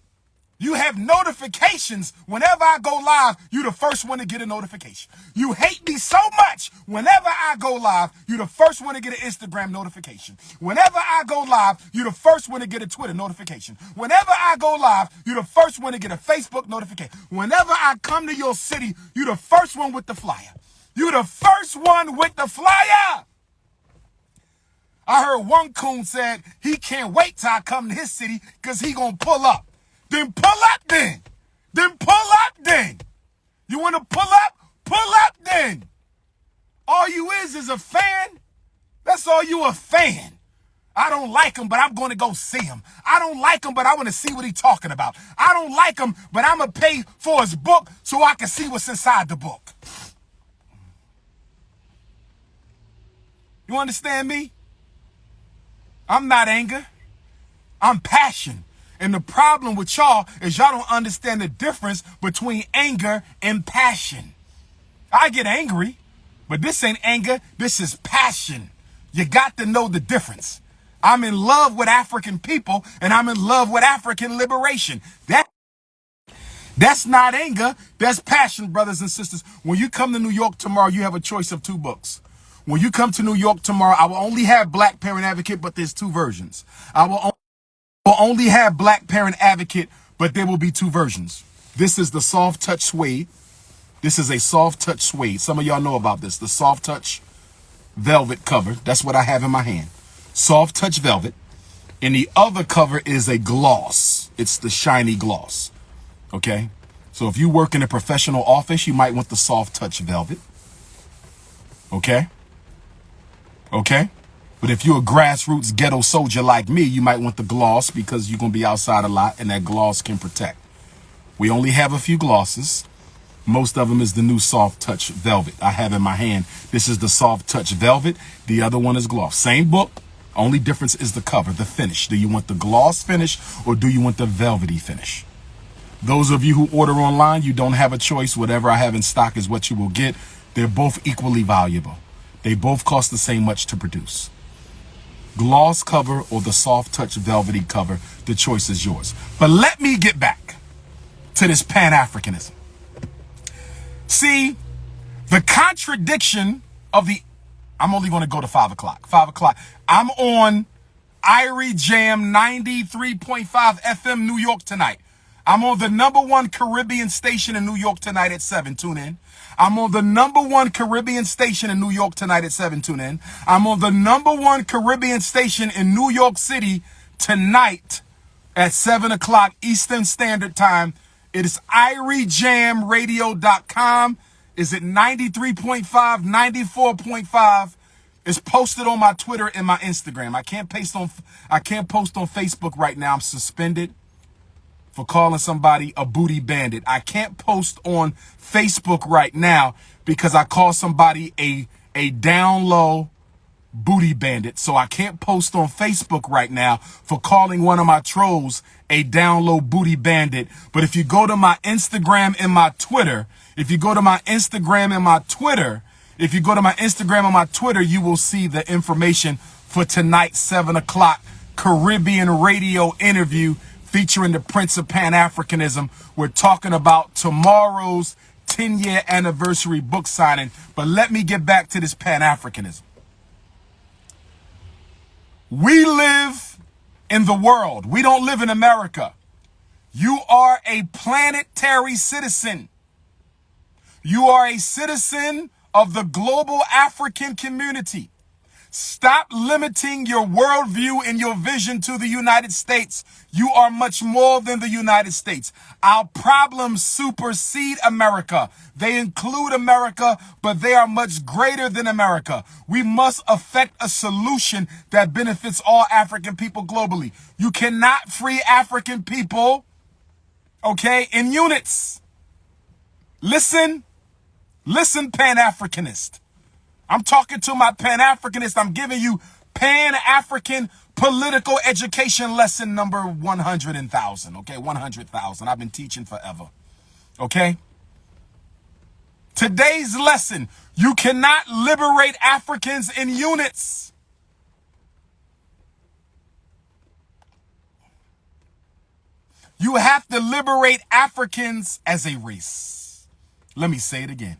you have notifications. Whenever I go live, you're the first one to get a notification. You hate me so much. Whenever I go live, you're the first one to get an Instagram notification. Whenever I go live, you're the first one to get a Twitter notification. Whenever I go live, you're the first one to get a Facebook notification. Whenever I come to your city, you're the first one with the flyer. You're the first one with the flyer. I heard one coon said he can't wait till I come to his city because he gonna pull up. Then pull up then. Then pull up then. You want to pull up? Pull up then. All you is a fan. That's all you, a fan. I don't like him, but I'm going to go see him. I don't like him, but I want to see what he's talking about. I don't like him, but I'm going to pay for his book so I can see what's inside the book. You understand me? I'm not anger. I'm passion. And the problem with y'all is y'all don't understand the difference between anger and passion. I get angry, but this ain't anger. This is passion. You got to know the difference. I'm in love with African people, and I'm in love with African liberation. That's not anger. That's passion, brothers and sisters. When you come to New York tomorrow, you have a choice of 2 books. When you come to New York tomorrow, I will only have Black Parent Advocate, but there's 2 versions. I will only have Black Parent Advocate, but there will be 2 versions. This is the soft touch suede. This is a soft touch suede. Some of y'all know about this. The soft touch velvet cover. That's what I have in my hand. Soft touch velvet. And the other cover is a gloss. It's the shiny gloss. Okay? So if you work in a professional office, you might want the soft touch velvet. Okay? Okay? But if you're a grassroots ghetto soldier like me, you might want the gloss because you're going to be outside a lot and that gloss can protect. We only have a few glosses. Most of them is the new soft touch velvet I have in my hand. This is the soft touch velvet. The other one is gloss. Same book. Only difference is the cover, the finish. Do you want the gloss finish or do you want the velvety finish? Those of you who order online, you don't have a choice. Whatever I have in stock is what you will get. They're both equally valuable. They both cost the same much to produce. Gloss cover or the soft touch velvety cover, the choice is yours. But let me get back to this Pan-Africanism. See, the contradiction of the, I'm only going to go to 5 o'clock. 5 o'clock. I'm on Irie Jam 93.5 FM New York tonight. I'm on the #1 Caribbean station in New York tonight at 7. Tune in. I'm on the #1 Caribbean station in New York tonight at 7. Tune in. I'm on the #1 Caribbean station in New York City tonight at 7 o'clock Eastern Standard Time. It is IrieJamRadio.com. Is it 93.5, 94.5? It's posted on my Twitter and my Instagram. I can't post on Facebook right now. I'm suspended for calling somebody a booty bandit. I can't post on Facebook right now because I call somebody a down low booty bandit. So I can't post on Facebook right now for calling one of my trolls a down low booty bandit. But if you go to my Instagram and my Twitter, you will see the information for tonight's 7 o'clock Caribbean radio interview featuring the Prince of Pan-Africanism. We're talking about tomorrow's 10-year anniversary book signing. But let me get back to this Pan-Africanism. We live in the world. We don't live in America. You are a planetary citizen. You are a citizen of the global African community. Stop limiting your worldview and your vision to the United States. You are much more than the United States. Our problems supersede America. They include America, but they are much greater than America. We must effect a solution that benefits all African people globally. You cannot free African people, okay, in units. Listen, Pan-Africanist. I'm talking to my Pan-Africanist. I'm giving you Pan-African political education lesson number 100,000. Okay, 100,000. I've been teaching forever. Okay? Today's lesson, you cannot liberate Africans in units. You have to liberate Africans as a race. Let me say it again.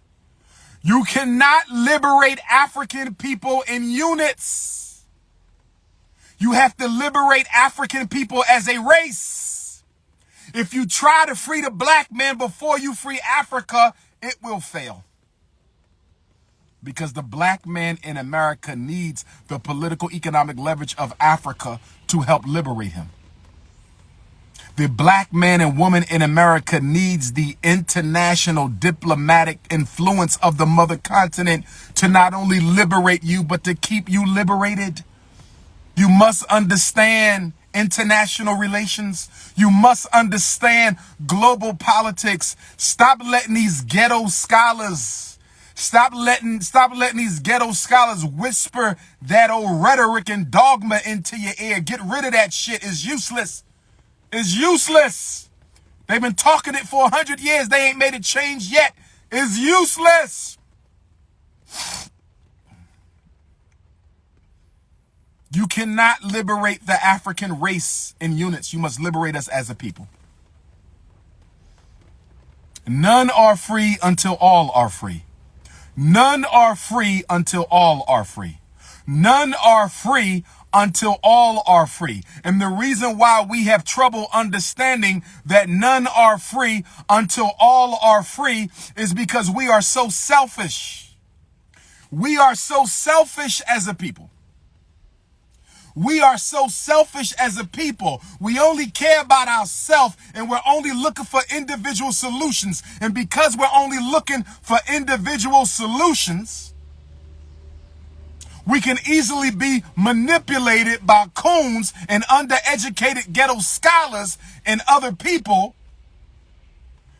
You cannot liberate African people in units. You have to liberate African people as a race. If you try to free the black man before you free Africa, it will fail. Because the black man in America needs the political economic leverage of Africa to help liberate him. The black man and woman in America needs the international diplomatic influence of the mother continent to not only liberate you, but to keep you liberated. You must understand international relations. You must understand global politics. Stop letting these ghetto scholars, stop letting these ghetto scholars whisper that old rhetoric and dogma into your ear. Get rid of that shit. It's useless. It's useless. They've been talking it for 100 years. They ain't made a change yet. It's useless. You cannot liberate the African race in units. You must liberate us as a people. None are free until all are free. None are free until all are free. None are free until all are free. And the reason why we have trouble understanding that none are free until all are free is because we are so selfish. We are so selfish as a people. We are so selfish as a people. We only care about ourselves, and we're only looking for individual solutions. And because we're only looking for individual solutions, we can easily be manipulated by coons and undereducated ghetto scholars and other people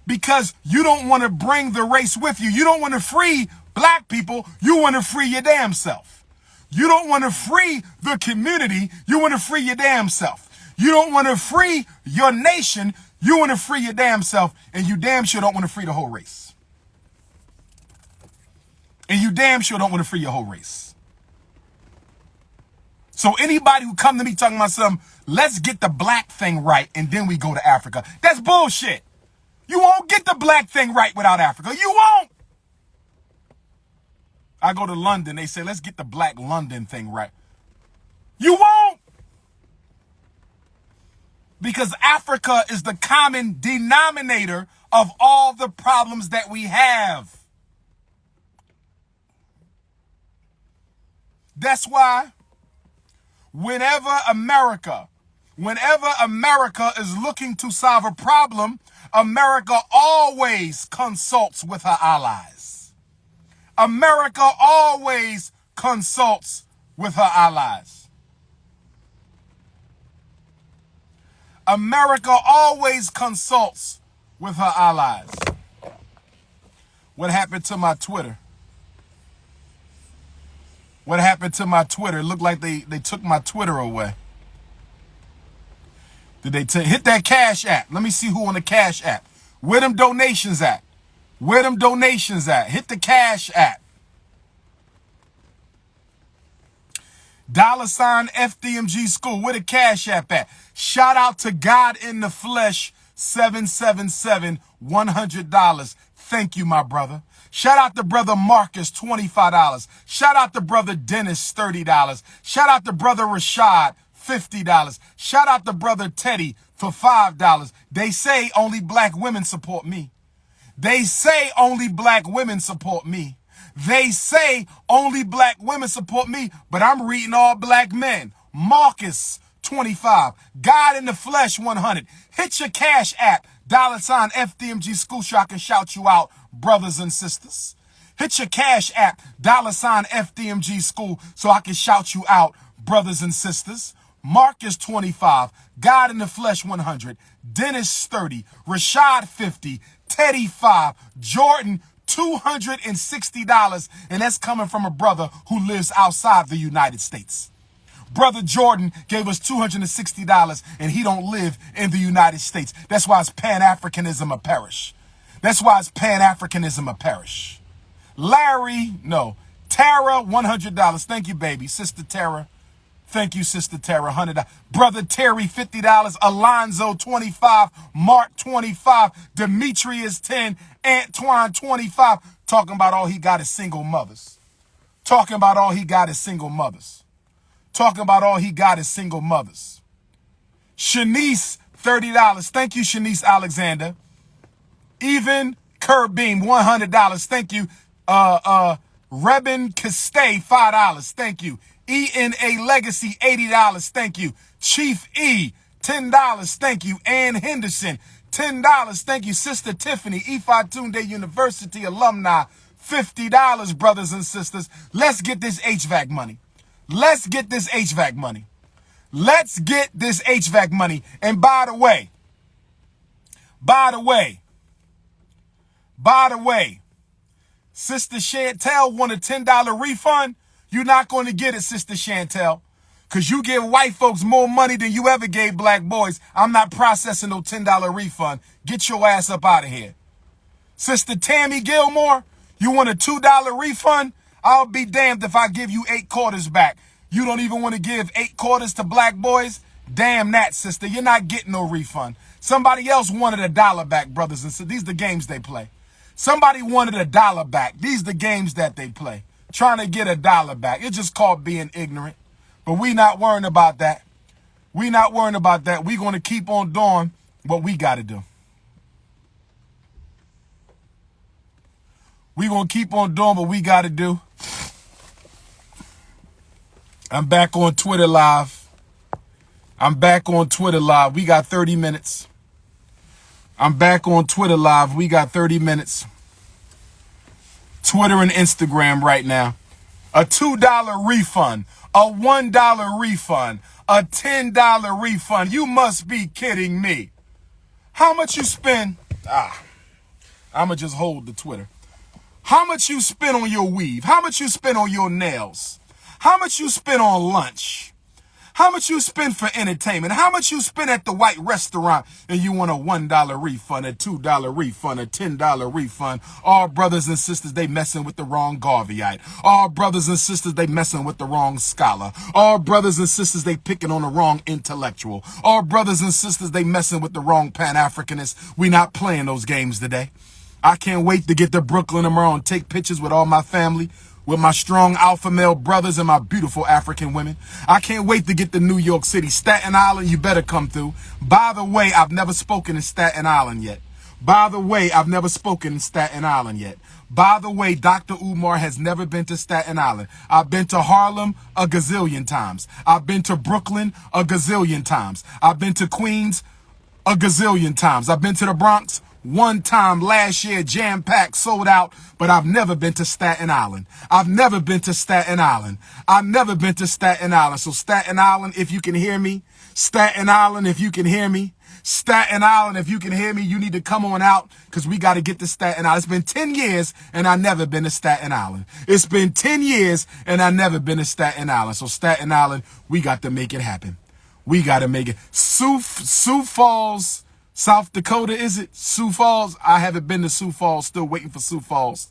because you don't want to bring the race with you. You don't want to free black people. You want to free your damn self. You don't want to free the community. You want to free your damn self. You don't want to free your nation. You want to free your damn self, and you damn sure don't want to free the whole race. And you damn sure don't want to free your whole race. So anybody who come to me talking about something, let's get the black thing right, and then we go to Africa. That's bullshit. You won't get the black thing right without Africa. You won't. I go to London, they say, let's get the black London thing right. You won't. Because Africa is the common denominator of all the problems that we have. That's why whenever America is looking to solve a problem, America always consults with her allies. America always consults with her allies. America always consults with her allies. What happened to my Twitter? What happened to my Twitter? It looked like they took my Twitter away. Did they hit that Cash App? Let me see who on the Cash App. Where them donations at? Where them donations at? Hit the Cash App. $ FDMG School. Where the Cash App at? Shout out to God in the Flesh 777 $100. Thank you, my brother. Shout out to brother Marcus $25. Shout out to brother Dennis $30. Shout out to brother Rashad $50. Shout out to brother Teddy for $5. They say only black women support me. They say only black women support me. They say only black women support me, but I'm reading all black men. Marcus, 25. God in the Flesh, 100. Hit your Cash App, $ FDMG School, so I can shout you out, brothers and sisters. Hit your Cash App, $ FDMG School, so I can shout you out, brothers and sisters. Marcus, 25. God in the Flesh, 100. Dennis, 30. Rashad, 50. Teddy, 5. Jordan, $260, and that's coming from a brother who lives outside the United States. Brother Jordan gave us $260, and he don't live in the United States. That's why it's Pan-Africanism or perish. That's why it's Pan-Africanism or perish. Larry, no. Tara, $100. Thank you, baby. Sister Tara. Thank you, Sister Tara, $100. Brother Terry, $50. Alonzo, $25. Mark, $25. Demetrius, $10. Antoine, $25. Talking about all he got is single mothers. Talking about all he got is single mothers. Talking about all he got is single mothers. Shanice, $30. Thank you, Shanice Alexander. Even Kerbeam, $100. Thank you. Rebin Castay, $5. Thank you. ENA Legacy, $80. Thank you. Chief E, $10. Thank you. Ann Henderson, $10. Thank you. Sister Tiffany, Ifatunde University alumni, $50, brothers and sisters. Let's get this HVAC money. Let's get this HVAC money. Let's get this HVAC money. And by the way, Sister Chantel won a $10 refund. You're not going to get it, Sister Chantel, because you give white folks more money than you ever gave black boys. I'm not processing no $10 refund. Get your ass up out of here. Sister Tammy Gilmore, you want a $2 refund? I'll be damned if I give you 8 quarters back. You don't even want to give 8 quarters to black boys? Damn that, sister. You're not getting no refund. Somebody else wanted $1 back, brothers and sisters. These are the games they play. Somebody wanted $1 back. These are the games that they play. Trying to get $1 back. It's just called being ignorant. But we not worrying about that. We not worrying about that. We going to keep on doing what we got to do. We going to keep on doing what we got to do. I'm back on Twitter Live. We got 30 minutes. I'm back on Twitter Live. We got 30 minutes. Twitter and Instagram right now. A $2 refund, a $1 refund, a $10 refund. You must be kidding me. How much you spend? I'ma just hold the Twitter. How much you spend on your weave? How much you spend on your nails? How much you spend on lunch? How much you spend for entertainment? How much you spend at the white restaurant and you want a $1 refund, a $2 refund, a $10 refund? All brothers and sisters, they messing with the wrong Garveyite. All brothers and sisters, they messing with the wrong scholar. All brothers and sisters, they picking on the wrong intellectual. All brothers and sisters, they messing with the wrong Pan-Africanist. We not playing those games today. I can't wait to get to Brooklyn tomorrow and take pictures with all my family, with my strong alpha male brothers and my beautiful African women. I can't wait to get to New York City. Staten Island, you better come through. By the way, I've never spoken in Staten Island yet. By the way, I've never spoken in Staten Island yet. By the way, DR.UMAR has never been to Staten Island. I've been to Harlem a gazillion times. I've been to Brooklyn a gazillion times. I've been to Queens a gazillion times. I've been to the Bronx one time last year, jam-packed, sold out, but I've never been to Staten Island. I've never been to Staten Island. I've never been to Staten Island. So Staten Island, if you can hear me, Staten Island, if you can hear me, Staten Island, if you can hear me, you need to come on out because we got to get to Staten Island. It's been 10 years and I've never been to Staten Island. It's been 10 years and I've never been to Staten Island. So Staten Island, we got to make it happen. We got to make it. Sioux Falls, South Dakota, is it? Sioux Falls? I haven't been to Sioux Falls. Still waiting for Sioux Falls.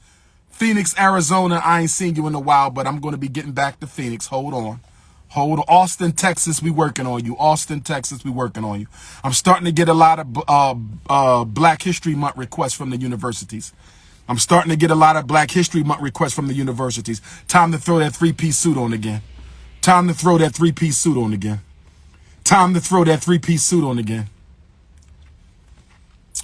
Phoenix, Arizona. I ain't seen you in a while, but I'm going to be getting back to Phoenix. Hold on. Hold on. Austin, Texas, we working on you. Austin, Texas, we working on you. I'm starting to get a lot of Black History Month requests from the universities. I'm starting to get a lot of Black History Month requests from the universities. Time to throw that three-piece suit on again. Time to throw that three-piece suit on again. Time to throw that three-piece suit on again.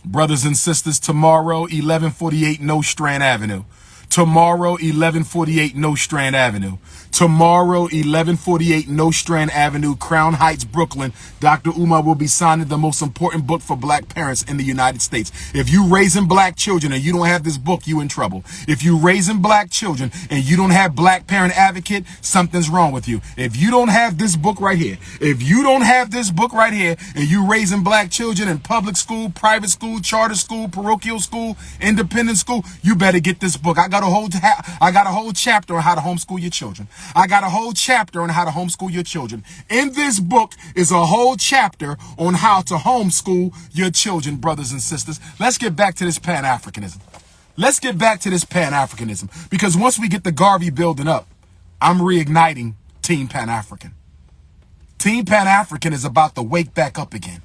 Brothers and sisters, tomorrow, 1148 Nostrand Avenue. Tomorrow, 1148 Nostrand Avenue. Tomorrow, 1148 Nostrand Avenue, Crown Heights, Brooklyn. DR.UMAR will be signing the most important book for Black parents in the United States. If you raising Black children and you don't have this book, you in trouble. If you raising Black children and you don't have Black Parent Advocate, something's wrong with you. If you don't have this book right here, if you don't have this book right here and you raising Black children in public school, private school, charter school, parochial school, independent school, you better get this book. I got a whole chapter on how to homeschool your children. I got a whole chapter on how to homeschool your children. In this book is a whole chapter on how to homeschool your children, brothers and sisters. Let's get back to this Pan-Africanism. Let's get back to this Pan-Africanism. Because once we get the Garvey building up, I'm reigniting Team Pan-African. Team Pan-African is about to wake back up again.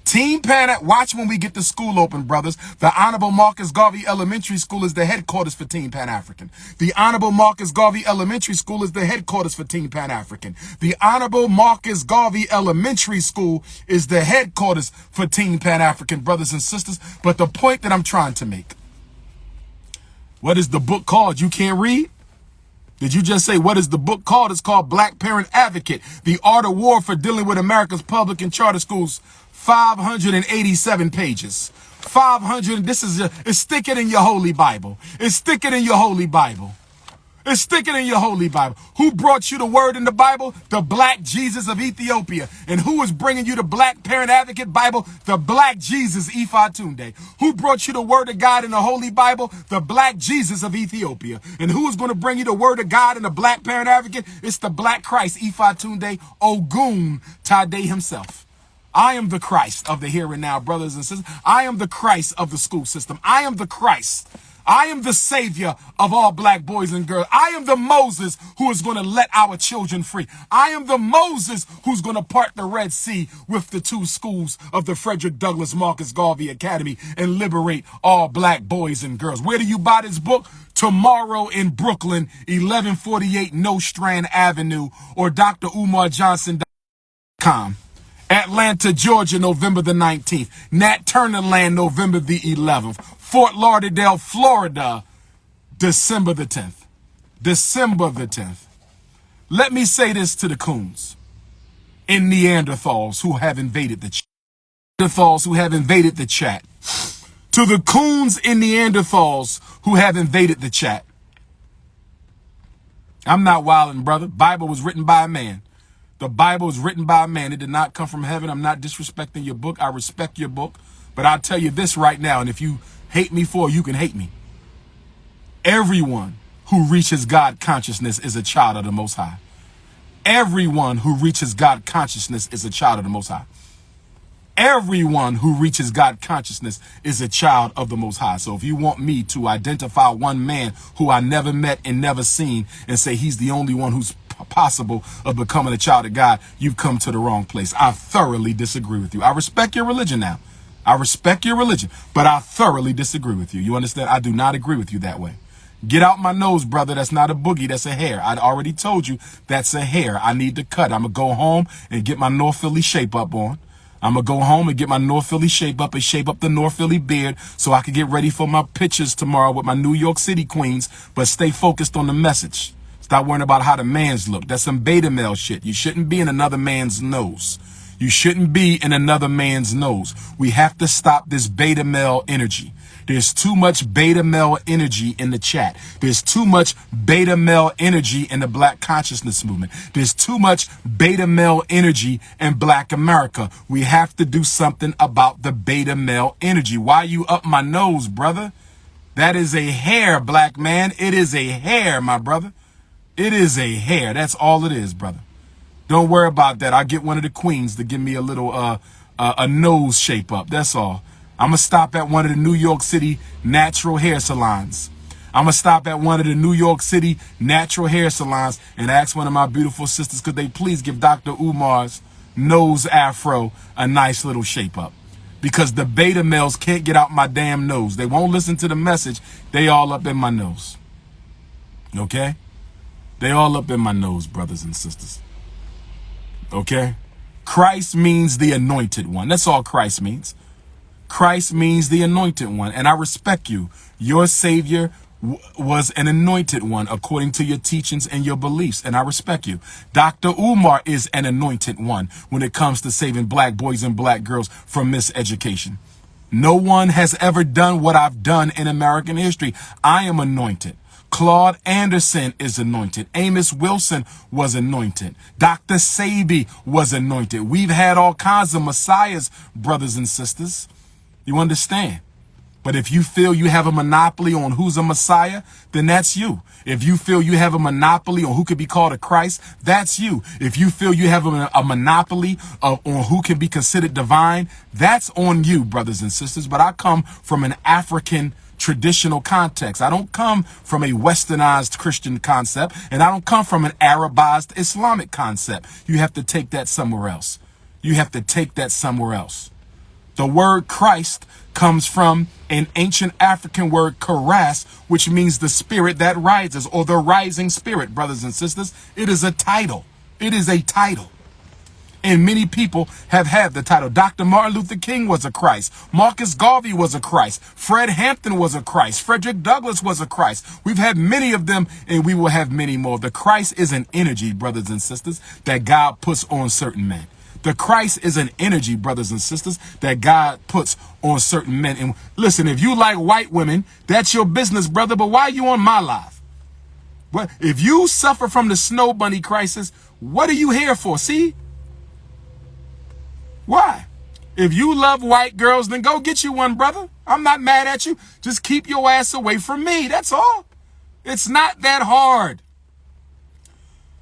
Team watch when we get the school open, brothers. The Honorable Marcus Garvey Elementary School is the headquarters for Team Pan-African. The Honorable Marcus Garvey Elementary School is the headquarters for Team Pan-African. The Honorable Marcus Garvey Elementary School is the headquarters for Team Pan-African, brothers and sisters. But the point that I'm trying to make, what is the book called? You can't read? Did you just say, what is the book called? It's called Black Parent Advocate, The Art of War for Dealing with America's Public and Charter Schools. 587 pages. 500. It's stick it in your holy Bible. It's stick it in your holy Bible. It's stick it in your holy Bible. Who brought you the word in the Bible? The Black Jesus of Ethiopia. And who is bringing you the Black Parent Advocate Bible? The Black Jesus Ifatunde. Who brought you the word of God in the Holy Bible? The Black Jesus of Ethiopia. And who is going to bring you the word of God in the Black Parent Advocate? It's the Black Christ Ifatunde Ogun Tade himself. I am the Christ of the here and now, brothers and sisters. I am the Christ of the school system. I am the Christ. I am the savior of all Black boys and girls. I am the Moses who is going to let our children free. I am the Moses who's going to part the Red Sea with the two schools of the Frederick Douglass Marcus Garvey Academy and liberate all Black boys and girls. Where do you buy this book? Tomorrow in Brooklyn, 1148 Nostrand Avenue, or DrUmarJohnson.com. Atlanta, Georgia, November the 19th. Nat Turner Land, November the 11th. Fort Lauderdale, Florida, December the 10th. December the 10th. Let me say this to the coons and Neanderthals who have invaded the chat. Neanderthals who have invaded the chat. To the coons and Neanderthals who have invaded the chat. I'm not wilding, brother. Bible was written by a man. The Bible is written by a man. It did not come from heaven. I'm not disrespecting your book. I respect your book. But I'll tell you this right now, and if you hate me for it, you can hate me. Everyone who reaches God consciousness is a child of the Most High. Everyone who reaches God consciousness is a child of the Most High. Everyone who reaches God consciousness is a child of the Most High. So if you want me to identify one man who I never met and never seen and say he's the only one who's possible of becoming a child of God, you've come to the wrong place. I thoroughly disagree with you. I respect your religion now. I respect your religion, but I thoroughly disagree with you. You understand? I do not agree with you that way. Get out my nose, brother. That's not a boogie. That's a hair. I'd already told you that's a hair. I need to cut. I'm going to go home and get my North Philly shape up on. I'm going to go home and get my North Philly shape up and shape up the North Philly beard so I can get ready for my pictures tomorrow with my New York City queens, but stay focused on the message. Stop worrying about how the mans look. That's some beta male shit. You shouldn't be in another man's nose. You shouldn't be in another man's nose. We have to stop this beta male energy. There's too much beta male energy in the chat. There's too much beta male energy in the Black consciousness movement. There's too much beta male energy in Black America. We have to do something about the beta male energy. Why you up my nose, brother? That is a hair, black man. It is a hair, my brother. It is a hair. That's all it is, brother. Don't worry about that. I'll get one of the queens to give me a little a nose shape up. That's all. I'm going to stop at one of the New York City natural hair salons. I'm going to stop at one of the New York City natural hair salons and ask one of my beautiful sisters, could they please give DR.UMAR's nose afro a nice little shape up? Because the beta males can't get out my damn nose. They won't listen to the message. They all up in my nose. Okay? They all up in my nose, brothers and sisters. Okay? Christ means the anointed one. That's all Christ means. Christ means the anointed one. And I respect you. Your Savior was an anointed one according to your teachings and your beliefs. And I respect you. DR.UMAR is an anointed one when it comes to saving black boys and black girls from miseducation. No one has ever done what I've done in American history. I am anointed. Claude Anderson is anointed. Amos Wilson was anointed. Dr. Psy.D was anointed. We've had all kinds of messiahs, brothers and sisters. You understand? But if you feel you have a monopoly on who's a messiah, then that's you. If you feel you have a monopoly on who could be called a Christ, that's you. If you feel you have a monopoly on who can be considered divine, that's on you, brothers and sisters. But I come from an African traditional context. I don't come from a westernized Christian concept, and I don't come from an Arabized Islamic concept. You have to take that somewhere else. You have to take that somewhere else. The word Christ comes from an ancient African word karas, which means the spirit that rises, or the rising spirit, brothers and sisters. It is a title. It is a title. And many people have had the title. Dr. Martin Luther King was a Christ. Marcus Garvey was a Christ. Fred Hampton was a Christ. Frederick Douglass was a Christ. We've had many of them, and we will have many more. The Christ is an energy, brothers and sisters, that God puts on certain men. The Christ is an energy, brothers and sisters, that God puts on certain men. And listen, if you like white women, that's your business, brother, but why are you on my live? But if you suffer from the snow bunny crisis, what are you here for? See? Why? If you love white girls, then go get you one, brother. I'm not mad at you. Just keep your ass away from me. That's all. It's not that hard.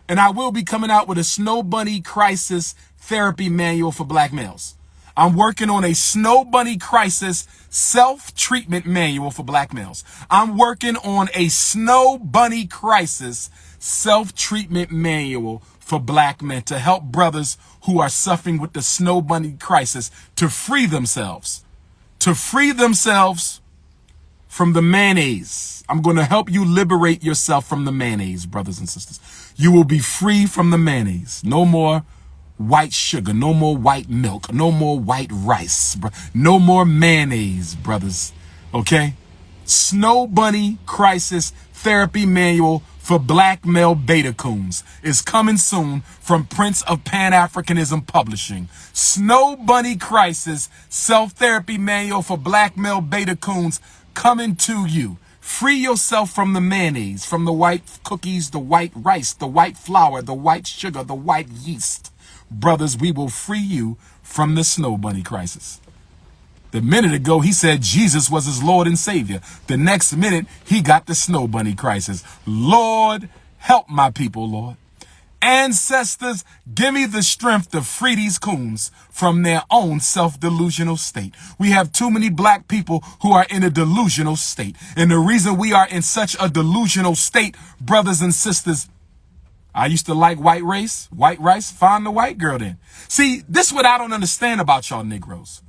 And I will be coming out with a snow bunny crisis therapy manual for black males. I'm working on a snow bunny crisis self-treatment manual for black males. I'm working on a snow bunny crisis self-treatment manual for black men to help brothers who are suffering with the snow bunny crisis to free themselves from the mayonnaise. I'm going to help you liberate yourself from the mayonnaise, brothers and sisters. You will be free from the mayonnaise. No more white sugar, no more white milk, no more white rice, no more mayonnaise, brothers. Okay? Snow Bunny Crisis Therapy Manual for Black Male Beta Coons is coming soon from Prince of Pan-Africanism Publishing. Snow Bunny Crisis Self-Therapy Manual for Black Male Beta Coons coming to you. Free yourself from the mayonnaise, from the white cookies, the white rice, the white flour, the white sugar, the white yeast. Brothers, we will free you from the Snow Bunny crisis. The minute ago, he said Jesus was his Lord and Savior. The next minute, he got the Snow Bunny crisis. Lord, help my people, Lord. Ancestors, give me the strength to free these coons from their own self-delusional state. We have too many black people who are in a delusional state. And the reason we are in such a delusional state, brothers and sisters, I used to like white rice, find the white girl then. See, this is what I don't understand about y'all Negroes.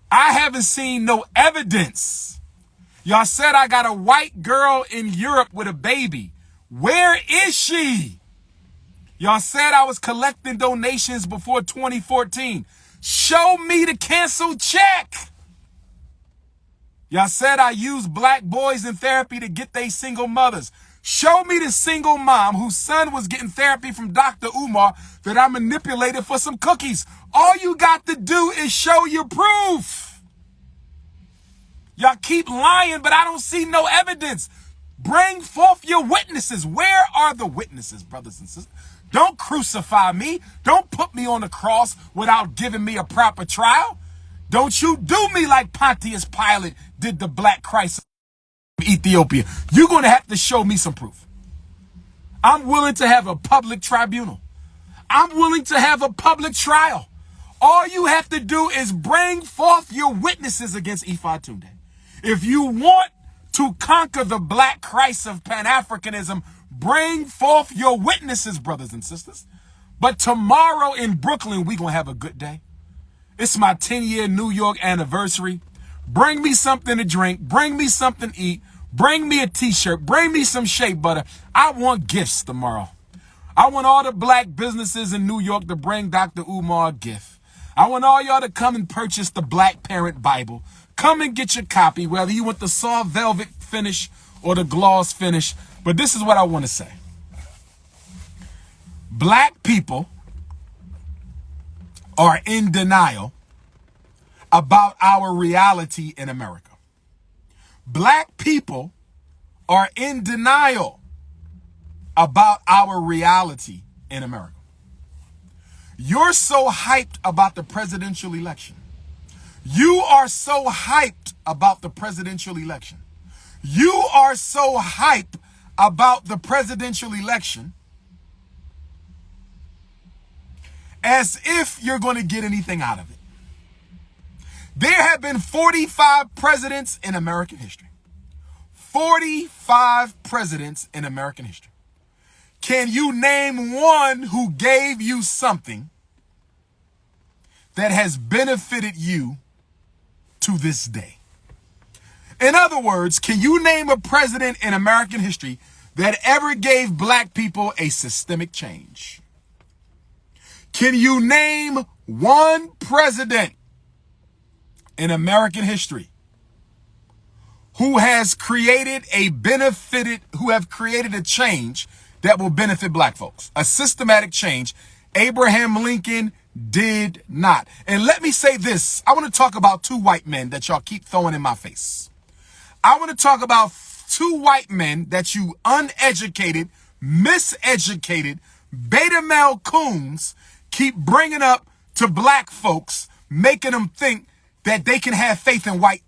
I haven't seen no evidence. Y'all said I got a white girl in Europe with a baby. Where is she? Y'all said I was collecting donations before 2014. Show me the canceled check. Y'all said I used black boys in therapy to get they single mothers. Show me the single mom whose son was getting therapy from DR.UMAR that I manipulated for some cookies. All you got to do is show your proof. Y'all keep lying, but I don't see no evidence. Bring forth your witnesses. Where are the witnesses, brothers and sisters? Don't crucify me. Don't put me on the cross without giving me a proper trial. Don't you do me like Pontius Pilate did the black Christ of Ethiopia. You're going to have to show me some proof. I'm willing to have a public tribunal. I'm willing to have a public trial. All you have to do is bring forth your witnesses against Ifatunde. If you want to conquer the black Christ of Pan-Africanism, bring forth your witnesses, brothers and sisters. But tomorrow in Brooklyn, we're going to have a good day. It's my 10-year New York anniversary. Bring me something to drink. Bring me something to eat. Bring me a t-shirt. Bring me some shea butter. I want gifts tomorrow. I want all the black businesses in New York to bring DR.UMAR a gift. I want all y'all to come and purchase the Black Parent Bible. Come and get your copy, whether you want the soft velvet finish or the gloss finish. But this is what I want to say. Black people are in denial about our reality in America. Black people are in denial about our reality in America. You're so hyped about the presidential election. You are so hyped about the presidential election. You are so hyped about the presidential election as if you're going to get anything out of it. There have been 45 presidents in American history. 45 presidents in American history. Can you name one who gave you something that has benefited you to this day? In other words, can you name a president in American history that ever gave black people a systemic change? Can you name one president in American history who has created a change that will benefit black folks? A systematic change. Abraham Lincoln did not. And let me say this. I want to talk about two white men that y'all keep throwing in my face. I want to talk about two white men that you uneducated, miseducated, beta male coons keep bringing up to black folks, making them think that they can have faith in white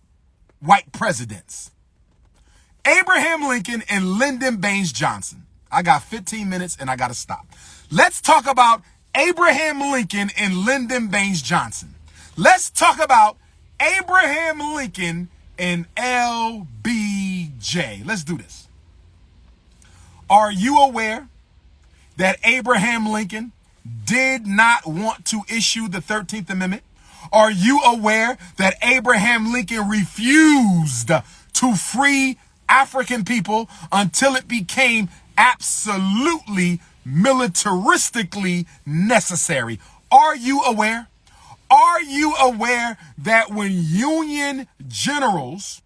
presidents. Abraham Lincoln and Lyndon Baines Johnson. I got 15 minutes and I got to stop. Let's talk about Abraham Lincoln and Lyndon Baines Johnson. Let's talk about Abraham Lincoln and LBJ. Let's do this. Are you aware that Abraham Lincoln did not want to issue the 13th Amendment? Are you aware that Abraham Lincoln refused to free African people until it became absolutely militaristically necessary? Are you aware? Are you aware that when Union generals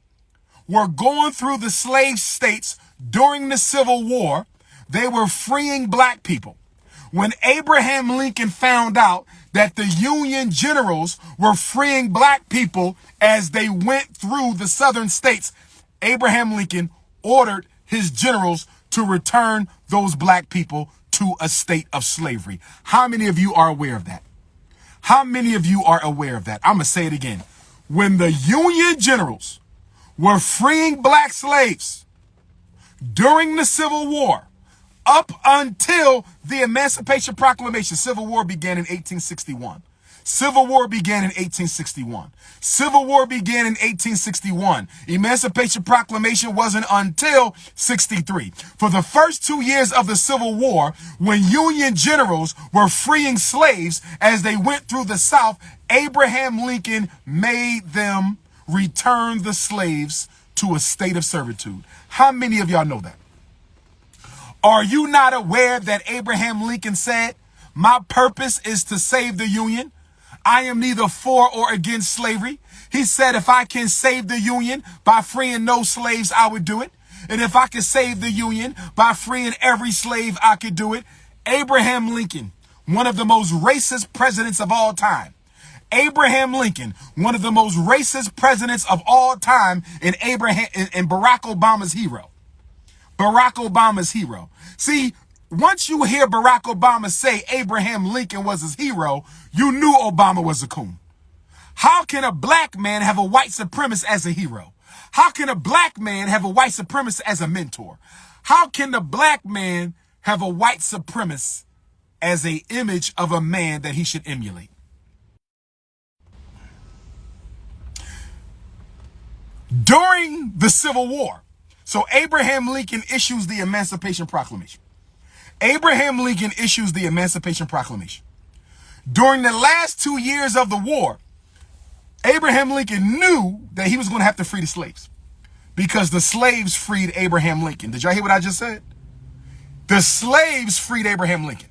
were going through the slave states during the Civil War, they were freeing black people? When Abraham Lincoln found out that the Union generals were freeing black people as they went through the southern states, Abraham Lincoln ordered his generals to return those black people to a state of slavery. How many of you are aware of that? How many of you are aware of that? I'm going to say it again. When the Union generals were freeing black slaves during the Civil War, Up until the Emancipation Proclamation, Civil War began in 1861. Civil War began in 1861. Civil War began in 1861. Emancipation Proclamation wasn't until 63. For the first 2 years of the Civil War, when Union generals were freeing slaves as they went through the South, Abraham Lincoln made them return the slaves to a state of servitude. How many of y'all know that? Are you not aware that Abraham Lincoln said, "My purpose is to save the Union. I am neither for or against slavery." He said, if I can save the Union by freeing no slaves, I would do it. And if I could save the Union by freeing every slave, I could do it. Abraham Lincoln, one of the most racist presidents of all time. Abraham Lincoln, one of the most racist presidents of all time, and Barack Obama's hero. Barack Obama's hero. See, once you hear Barack Obama say Abraham Lincoln was his hero, you knew Obama was a coon. How can a black man have a white supremacist as a hero? How can a black man have a white supremacist as a mentor? How can the black man have a white supremacist as an image of a man that he should emulate? During the Civil War, so Abraham Lincoln issues the Emancipation Proclamation. Abraham Lincoln issues the Emancipation Proclamation. During the last 2 years of the war, Abraham Lincoln knew that he was going to have to free the slaves because the slaves freed Abraham Lincoln. Did y'all hear what I just said? The slaves freed Abraham Lincoln.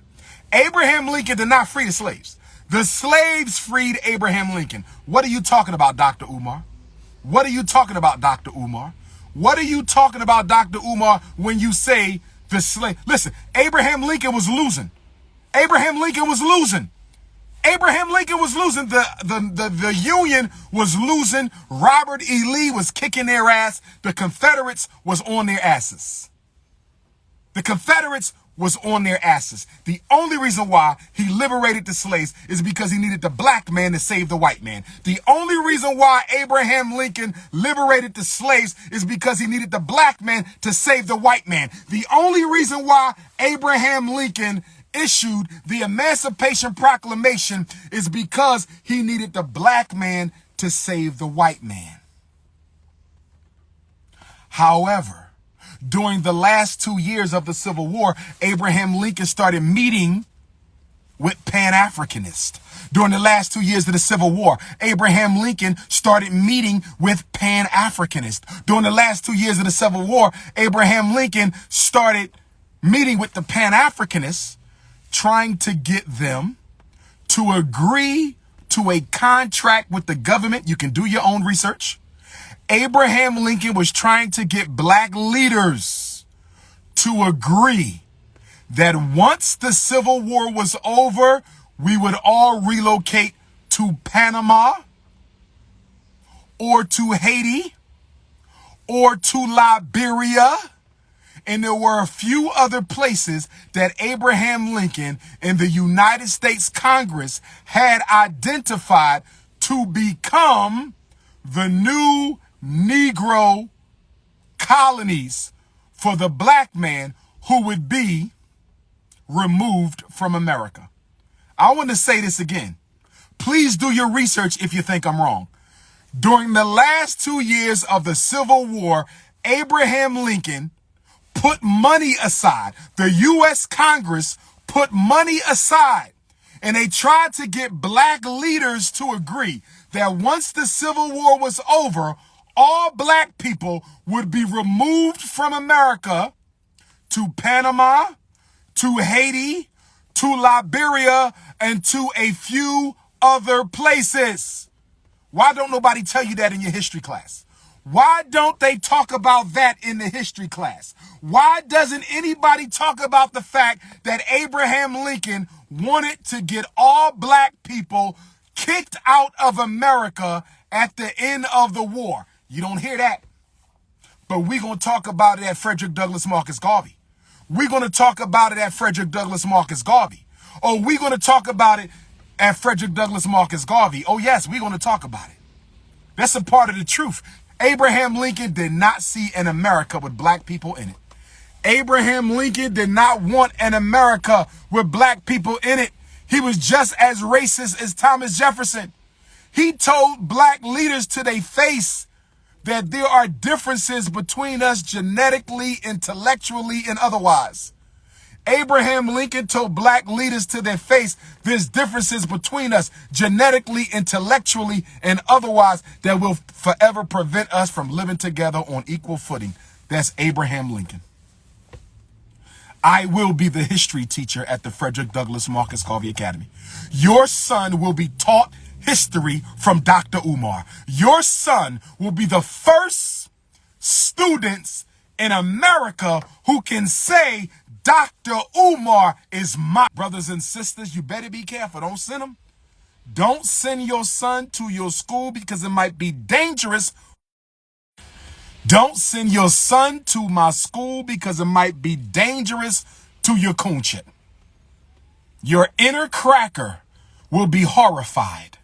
Abraham Lincoln did not free the slaves. The slaves freed Abraham Lincoln. What are you talking about, Dr. Umar? What are you talking about, Dr. Umar? What are you talking about, Dr. Umar, when you say the slave? Listen, Abraham Lincoln was losing. Abraham Lincoln was losing. Abraham Lincoln was losing. The Union was losing. Robert E. Lee was kicking their ass. The Confederates was on their asses. The Confederates was on their asses. The only reason why he liberated the slaves is because he needed the black man to save the white man. The only reason why Abraham Lincoln liberated the slaves is because he needed the black man to save the white man. The only reason why Abraham Lincoln issued the Emancipation Proclamation is because he needed the black man to save the white man. However, during the last 2 years of the Civil War, Abraham Lincoln started meeting with Pan-Africanists. During the last 2 years of the Civil War, Abraham Lincoln started meeting with Pan-Africanists. During the last 2 years of the Civil War, Abraham Lincoln started meeting with the Pan-Africanists, trying to get them to agree to a contract with the government. You can do your own research. Abraham Lincoln was trying to get black leaders to agree that once the Civil War was over, we would all relocate to Panama or to Haiti or to Liberia. And there were a few other places that Abraham Lincoln and the United States Congress had identified to become the new Negro colonies for the black man who would be removed from America. I want to say this again. Please do your research if you think I'm wrong. During the last 2 years of the Civil War, Abraham Lincoln put money aside. The U.S. Congress put money aside, and they tried to get black leaders to agree that once the Civil War was over, all black people would be removed from America to Panama, to Haiti, to Liberia, and to a few other places. Why don't nobody tell you that in your history class? Why don't they talk about that in the history class? Why doesn't anybody talk about the fact that Abraham Lincoln wanted to get all black people kicked out of America at the end of the war? You don't hear that. But we're going to talk about it at Frederick Douglass Marcus Garvey. We're going to talk about it at Frederick Douglass Marcus Garvey. Oh, we're going to talk about it at Frederick Douglass Marcus Garvey. Oh, yes, we're going to talk about it. That's a part of the truth. Abraham Lincoln did not see an America with black people in it. Abraham Lincoln did not want an America with black people in it. He was just as racist as Thomas Jefferson. He told black leaders to their face that there are differences between us genetically, intellectually, and otherwise. Abraham Lincoln told black leaders to their face there's differences between us genetically, intellectually, and otherwise that will forever prevent us from living together on equal footing. That's Abraham Lincoln. I will be the history teacher at the Frederick Douglass Marcus Garvey Academy. Your son will be taught history from Dr.UMAR. Your son will be the first students in America who can say Dr.UMAR is my brothers and sisters. You better be careful. Don't send them. Don't send your son to your school because it might be dangerous. Don't send your son to my school because it might be dangerous to your coonship. Your inner cracker will be horrified.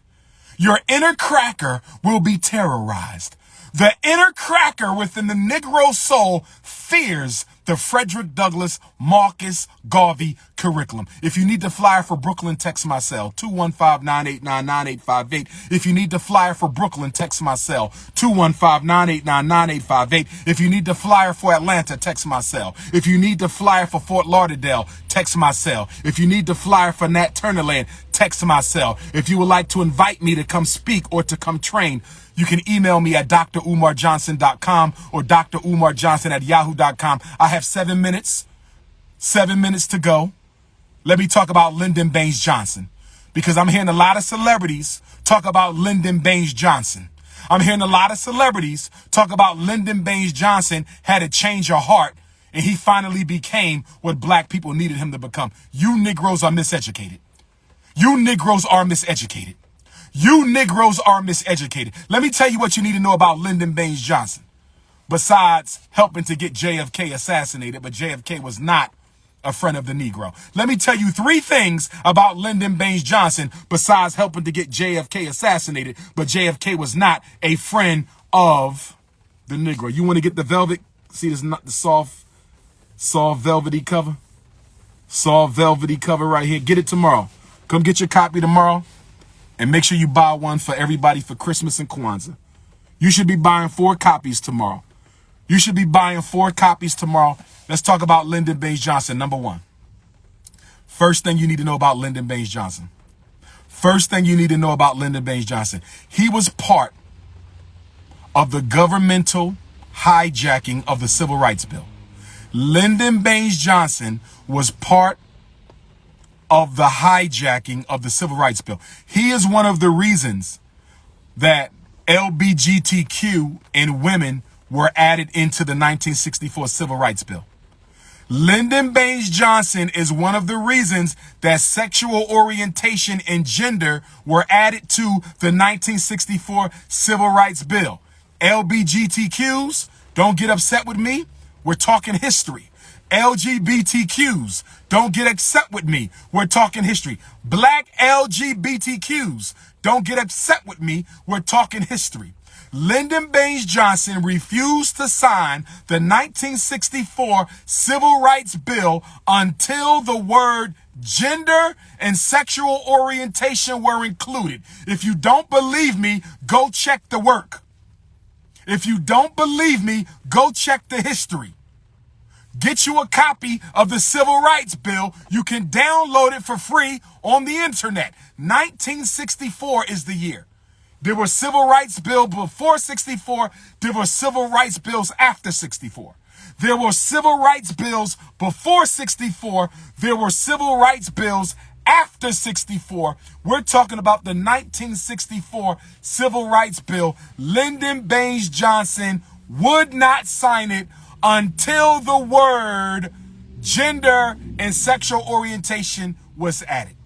Your inner cracker will be terrorized. The inner cracker within the Negro soul fears the Frederick Douglass Marcus Garvey curriculum. If you need the flyer for Brooklyn, text my cell, 215-989-9858. If you need the flyer for Brooklyn, text my cell, 215-989-9858. If you need the flyer for Atlanta, text my cell. If you need the flyer for Fort Lauderdale, text my cell. If you need the flyer for Nat Turner Land, text my cell. If you would like to invite me to come speak or to come train, you can email me at DrUmarJohnson.com or DrUmarJohnson@yahoo.com. I have 7 minutes. 7 minutes to go. Let me talk about Lyndon Baines Johnson, because I'm hearing a lot of celebrities talk about Lyndon Baines Johnson. I'm hearing a lot of celebrities talk about Lyndon Baines Johnson had a change of heart and he finally became what black people needed him to become. You Negroes are miseducated. You Negroes are miseducated. You Negroes are miseducated. Let me tell you what you need to know about Lyndon Baines Johnson. Besides helping to get JFK assassinated, but JFK was not a friend of the Negro. Let me tell you 3 things about Lyndon Baines Johnson besides helping to get JFK assassinated, but JFK was not a friend of the Negro. You want to get the velvet? See, this is not the soft velvety cover. Soft velvety cover right here. Get it tomorrow. Come get your copy tomorrow. And make sure you buy one for everybody for Christmas and Kwanzaa. You should be buying 4 copies tomorrow. You should be buying 4 copies tomorrow. Let's talk about Lyndon Baines Johnson. Number 1. First thing you need to know about Lyndon Baines Johnson. First thing you need to know about Lyndon Baines Johnson. He was part of the governmental hijacking of the Civil Rights Bill. Lyndon Baines Johnson was part of the hijacking of the Civil Rights Bill. He is one of the reasons that LGBTQ and women were added into the 1964 Civil Rights Bill. Lyndon Baines Johnson is one of the reasons that sexual orientation and gender were added to the 1964 Civil Rights Bill. LGBTQs, don't get upset with me. We're talking history. LGBTQs, don't get upset with me. We're talking history. Black LGBTQs, don't get upset with me. We're talking history. Lyndon Baines Johnson refused to sign the 1964 Civil Rights Bill until the word gender and sexual orientation were included. If you don't believe me, go check the work. If you don't believe me, go check the history. Get you a copy of the Civil Rights Bill. You can download it for free on the internet. 1964 is the year. There were civil rights bills before 64. There were civil rights bills after 64. There were civil rights bills before 64. There were civil rights bills after 64. We're talking about the 1964 Civil Rights Bill. Lyndon Baines Johnson would not sign it until the word gender and sexual orientation was added.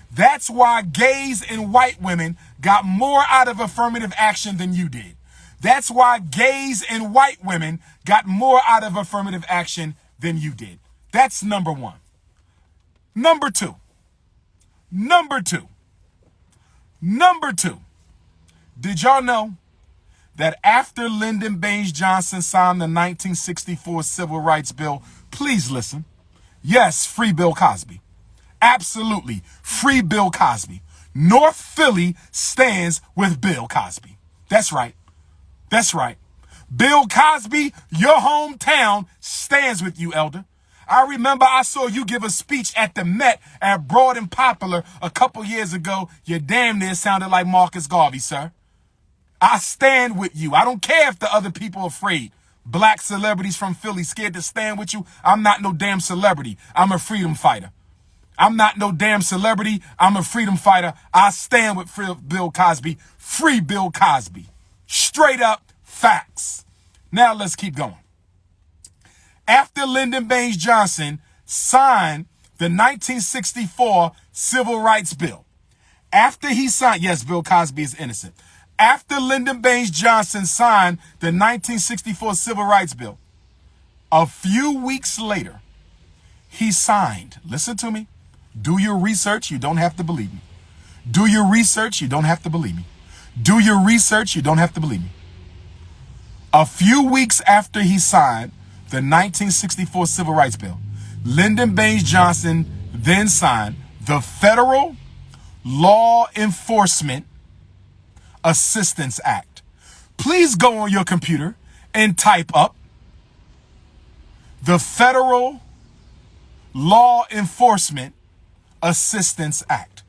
That's why gays and white women got more out of affirmative action than you did. That's why gays and white women got more out of affirmative action than you did. That's number 1. Number 2. Number 2. Did y'all know that after Lyndon Baines Johnson signed the 1964 Civil Rights Bill, please listen. Yes, free Bill Cosby. Absolutely. Free Bill Cosby. North Philly stands with Bill Cosby. That's right. That's right. Bill Cosby, your hometown, stands with you, elder. I remember I saw you give a speech at the Met at Broad and Popular a couple years ago. You damn near sounded like Marcus Garvey, sir. I stand with you. I don't care if the other people are afraid. Black celebrities from Philly scared to stand with you. I'm not no damn celebrity. I'm a freedom fighter. I'm not no damn celebrity. I'm a freedom fighter. I stand with Bill Cosby. Free Bill Cosby. Straight up facts. Now let's keep going. After Lyndon Baines Johnson signed the 1964 Civil Rights Bill, after he signed, yes, Bill Cosby is innocent. After Lyndon Baines Johnson signed the 1964 Civil Rights Bill, a few weeks later, he signed, listen to me, do your research, you don't have to believe me. Do your research, you don't have to believe me. Do your research, you don't have to believe me. A few weeks after he signed the 1964 Civil Rights Bill, Lyndon Baines Johnson then signed the Federal Law Enforcement Assistance Act. Please go on your computer and type up the Federal Law Enforcement Assistance Act.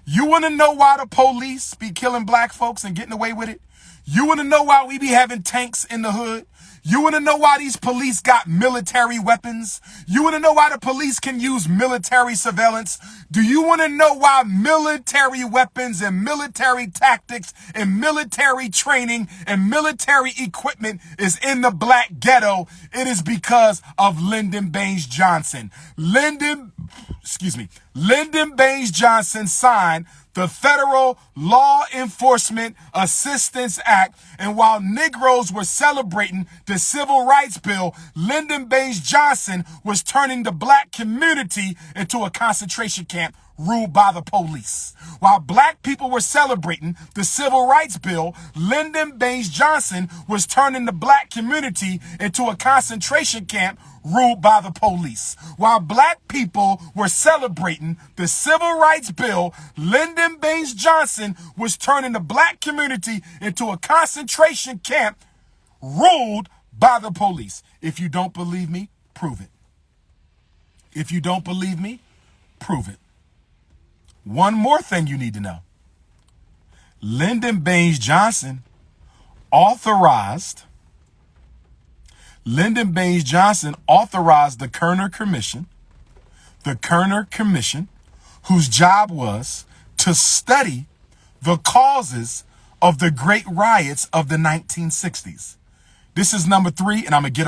You want to know why the police be killing black folks and getting away with it? You want to know why we be having tanks in the hood? You want to know why these police got military weapons? You want to know why the police can use military surveillance? Do you want to know why military weapons and military tactics and military training and military equipment is in the black ghetto? It is because of Lyndon Baines Johnson. Lyndon Baines Johnson signed the Federal Law Enforcement Assistance Act, and while Negroes were celebrating the Civil Rights Bill, Lyndon Baines Johnson was turning the black community into a concentration camp ruled by the police. While black people were celebrating the Civil Rights Bill, Lyndon Baines Johnson was turning the black community into a concentration camp ruled by the police. While black people were celebrating the Civil Rights Bill, Lyndon Baines Johnson was turning the black community into a concentration camp ruled by the police. If you don't believe me, prove it. If you don't believe me, prove it. One more thing you need to know. Lyndon Baines Johnson authorized the Kerner Commission, whose job was to study the causes of the great riots of the 1960s. This is number 3, and I'm going to get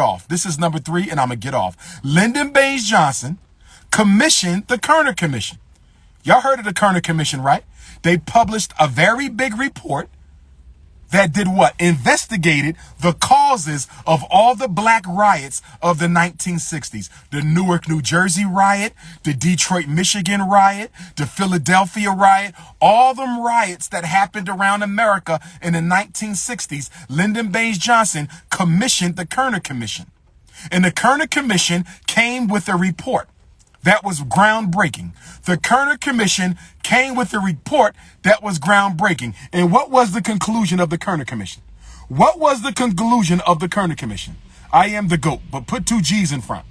off. Lyndon Baines Johnson commissioned the Kerner Commission. Y'all heard of the Kerner Commission, right? They published a very big report that did what? Investigated the causes of all the black riots of the 1960s. The Newark, New Jersey riot, the Detroit, Michigan riot, the Philadelphia riot, all them riots that happened around America in the 1960s. Lyndon Baines Johnson commissioned the Kerner Commission. And the Kerner Commission came with a report that was groundbreaking. The Kerner Commission came with a report that was groundbreaking. And what was the conclusion of the Kerner Commission? What was the conclusion of the Kerner Commission? I am the GOAT, but put 2 G's in front.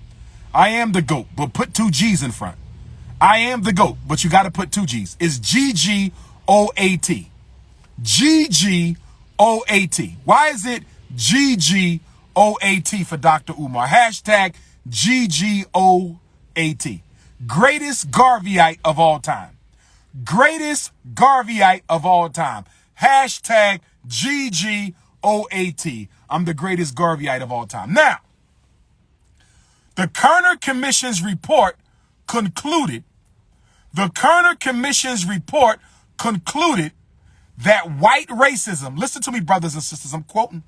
I am the GOAT, but put 2 G's in front. I am the GOAT, but you got to put 2 G's. It's GGOAT. GGOAT. Why is it GGOAT for DR.UMAR? Hashtag GGOAT. Greatest Garveyite of all time. Greatest Garveyite of all time. Hashtag GGOAT. I'm the greatest Garveyite of all time. Now, the Kerner Commission's report concluded that white racism, listen to me, brothers and sisters, I'm quoting.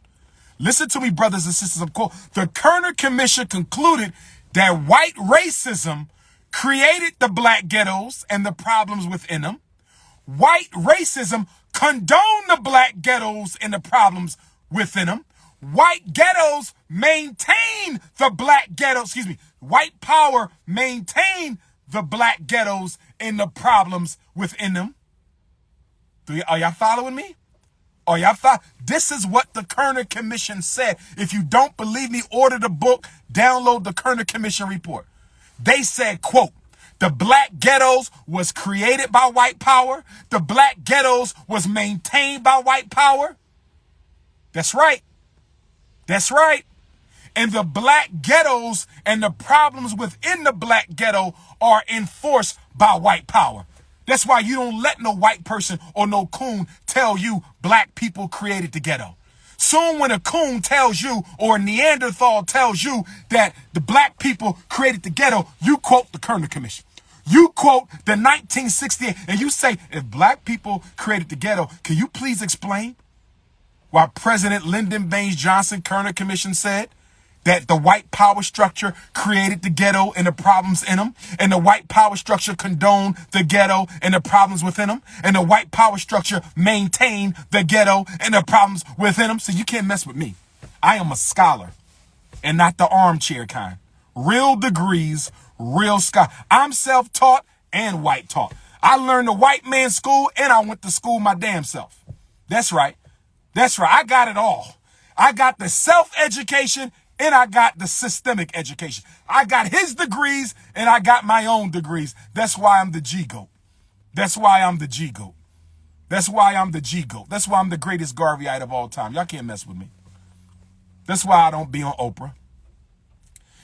Listen to me, brothers and sisters, I'm quoting. The Kerner Commission concluded that white racism created the black ghettos and the problems within them. White racism condoned the black ghettos and the problems within them. White ghettos maintain the black ghettos. Excuse me. White power maintain the black ghettos and the problems within them. Are y'all following me? This is what the Kerner Commission said. If you don't believe me, order the book, download the Kerner Commission report. They said, quote, the black ghettos was created by white power. The black ghettos was maintained by white power. That's right. That's right. And the black ghettos and the problems within the black ghetto are enforced by white power. That's why you don't let no white person or no coon tell you black people created the ghetto. Soon when a coon tells you or a Neanderthal tells you that the black people created the ghetto, you quote the Kerner Commission. You quote the 1968 and you say, if black people created the ghetto, can you please explain why President Lyndon Baines Johnson Kerner Commission said that the white power structure created the ghetto and the problems in them, and the white power structure condoned the ghetto and the problems within them, and the white power structure maintained the ghetto and the problems within them? So you can't mess with me. I am a scholar and not the armchair kind. Real degrees, real scholar. I'm self-taught and white taught. I learned the white man school and I went to school my damn self. That's right. That's right. I got it all. I got the self-education and I got the systemic education. I got his degrees and I got my own degrees. That's why I'm the G-GOAT. That's why I'm the G-GOAT. That's why I'm the G-GOAT. That's why I'm the greatest Garveyite of all time. Y'all can't mess with me. That's why I don't be on Oprah.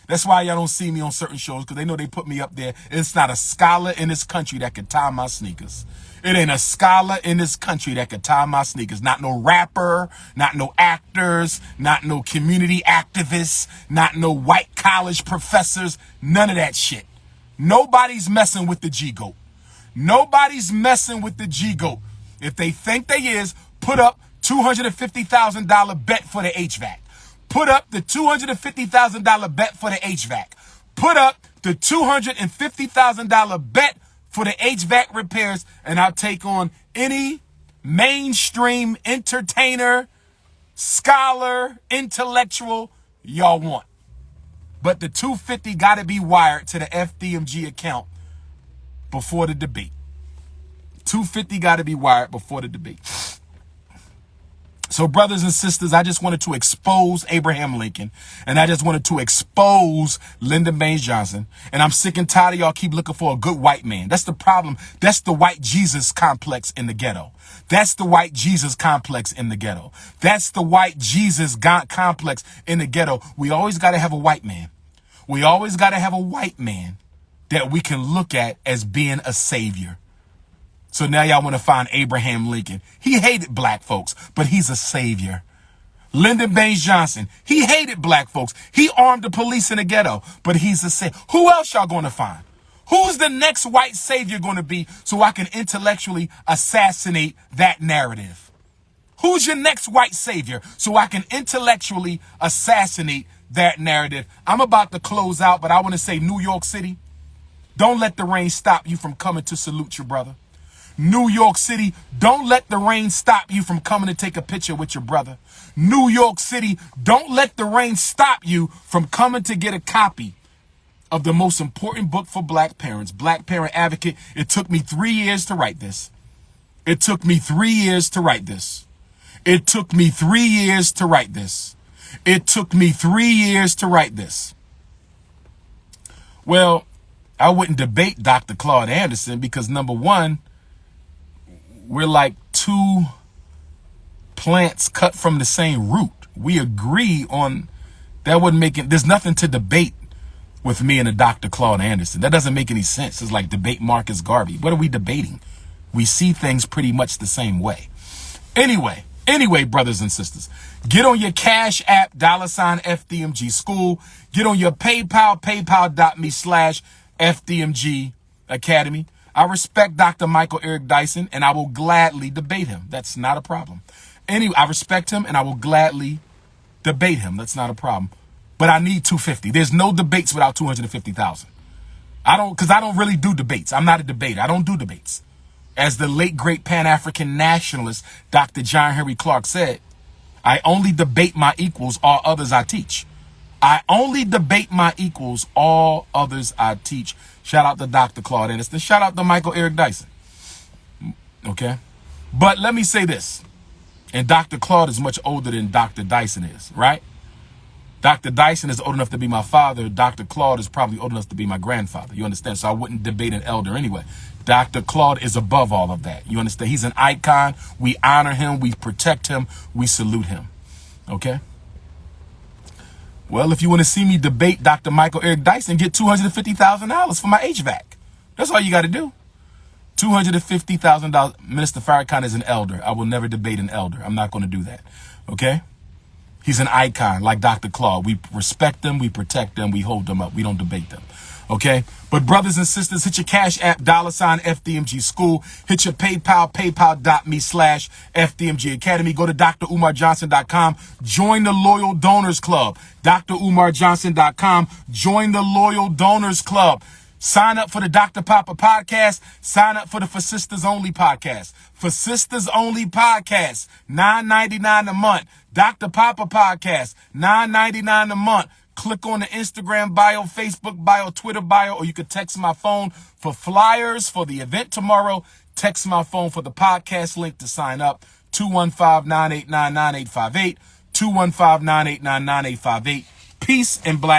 That's why y'all don't see me on certain shows, because they know they put me up there. It's not a scholar in this country that can tie my sneakers. It ain't a scholar in this country that can tie my sneakers. Not no rapper, not no actors, not no community activists, not no white college professors, none of that shit. Nobody's messing with the G-GOAT. Nobody's messing with the G-GOAT. If they think they is, put up $250,000 bet for the HVAC. Put up the $250,000 bet for the HVAC. Put up the $250,000 bet for the HVAC repairs, and I'll take on any mainstream entertainer, scholar, intellectual y'all want. But the $250 got to be wired to the FDMG account before the debate. $250 got to be wired before the debate. So, brothers and sisters, I just wanted to expose Abraham Lincoln, and I just wanted to expose Lyndon Baines Johnson. And I'm sick and tired of y'all keep looking for a good white man. That's the problem. That's the white Jesus complex in the ghetto. That's the white Jesus complex in the ghetto. That's the white Jesus complex in the ghetto. We always got to have a white man. We always got to have a white man that we can look at as being a savior. So now y'all want to find Abraham Lincoln. He hated black folks, but he's a savior. Lyndon Baines Johnson, he hated black folks. He armed the police in the ghetto, but he's a savior. Who else y'all going to find? Who's the next white savior going to be so I can intellectually assassinate that narrative? Who's your next white savior so I can intellectually assassinate that narrative? I'm about to close out, but I want to say New York City, don't let the rain stop you from coming to salute your brother. New York City, don't let the rain stop you from coming to take a picture with your brother. New York City, don't let the rain stop you from coming to get a copy of the most important book for black parents, Black Parent Advocate. It took me 3 years to write this. It took me 3 years to write this. It took me 3 years to write this. It took me 3 years to write this. Well, I wouldn't debate Dr. Claude Anderson because, number one, we're like two plants cut from the same root. We agree on that. Wouldn't make it. There's nothing to debate with me and a Dr. Claude Anderson. That doesn't make any sense. It's like debate Marcus Garvey. What are we debating? We see things pretty much the same way. Anyway, brothers and sisters, get on your Cash App, $FDMG School. Get on your PayPal, paypal.me/FDMG Academy. I respect Dr. Michael Eric Dyson, and I will gladly debate him. That's not a problem. Anyway, I respect him, and I will gladly debate him. That's not a problem. But I need 250. There's no debates without 250,000. Because I don't really do debates. I'm not a debater. I don't do debates. As the late, great Pan-African nationalist, Dr. John Henry Clark said, I only debate my equals, all others I teach. I only debate my equals, all others I teach. Shout out to Dr. Claude Anderson. Shout out to Michael Eric Dyson. Okay? But let me say this. And Dr. Claude is much older than Dr. Dyson is, right? Dr. Dyson is old enough to be my father. Dr. Claude is probably old enough to be my grandfather. You understand? So I wouldn't debate an elder anyway. Dr. Claude is above all of that. You understand? He's an icon. We honor him. We protect him. We salute him. Okay? Well, if you want to see me debate Dr. Michael Eric Dyson, get $250,000 for my HVAC. That's all you got to do. $250,000. Minister Farrakhan is an elder. I will never debate an elder. I'm not going to do that. Okay? He's an icon like Dr. Claude. We respect them. We protect them. We hold them up. We don't debate them. Okay? But brothers and sisters, hit your Cash App, $ FDMG School. Hit your PayPal, paypal.me/FDMG Academy. Go to DrUmarJohnson.com. Join the Loyal Donors Club. DrUmarJohnson.com. Join the Loyal Donors Club. Sign up for the P.O.P.A podcast. Sign up for the For Sisters Only podcast. For Sisters Only podcast, $9.99 a month. P.O.P.A podcast, $9.99 a month. Click on the Instagram bio, Facebook bio, Twitter bio, or you could text my phone for flyers for the event tomorrow. Text my phone for the podcast link to sign up. 215-989-9858. 215-989-9858. Peace and black.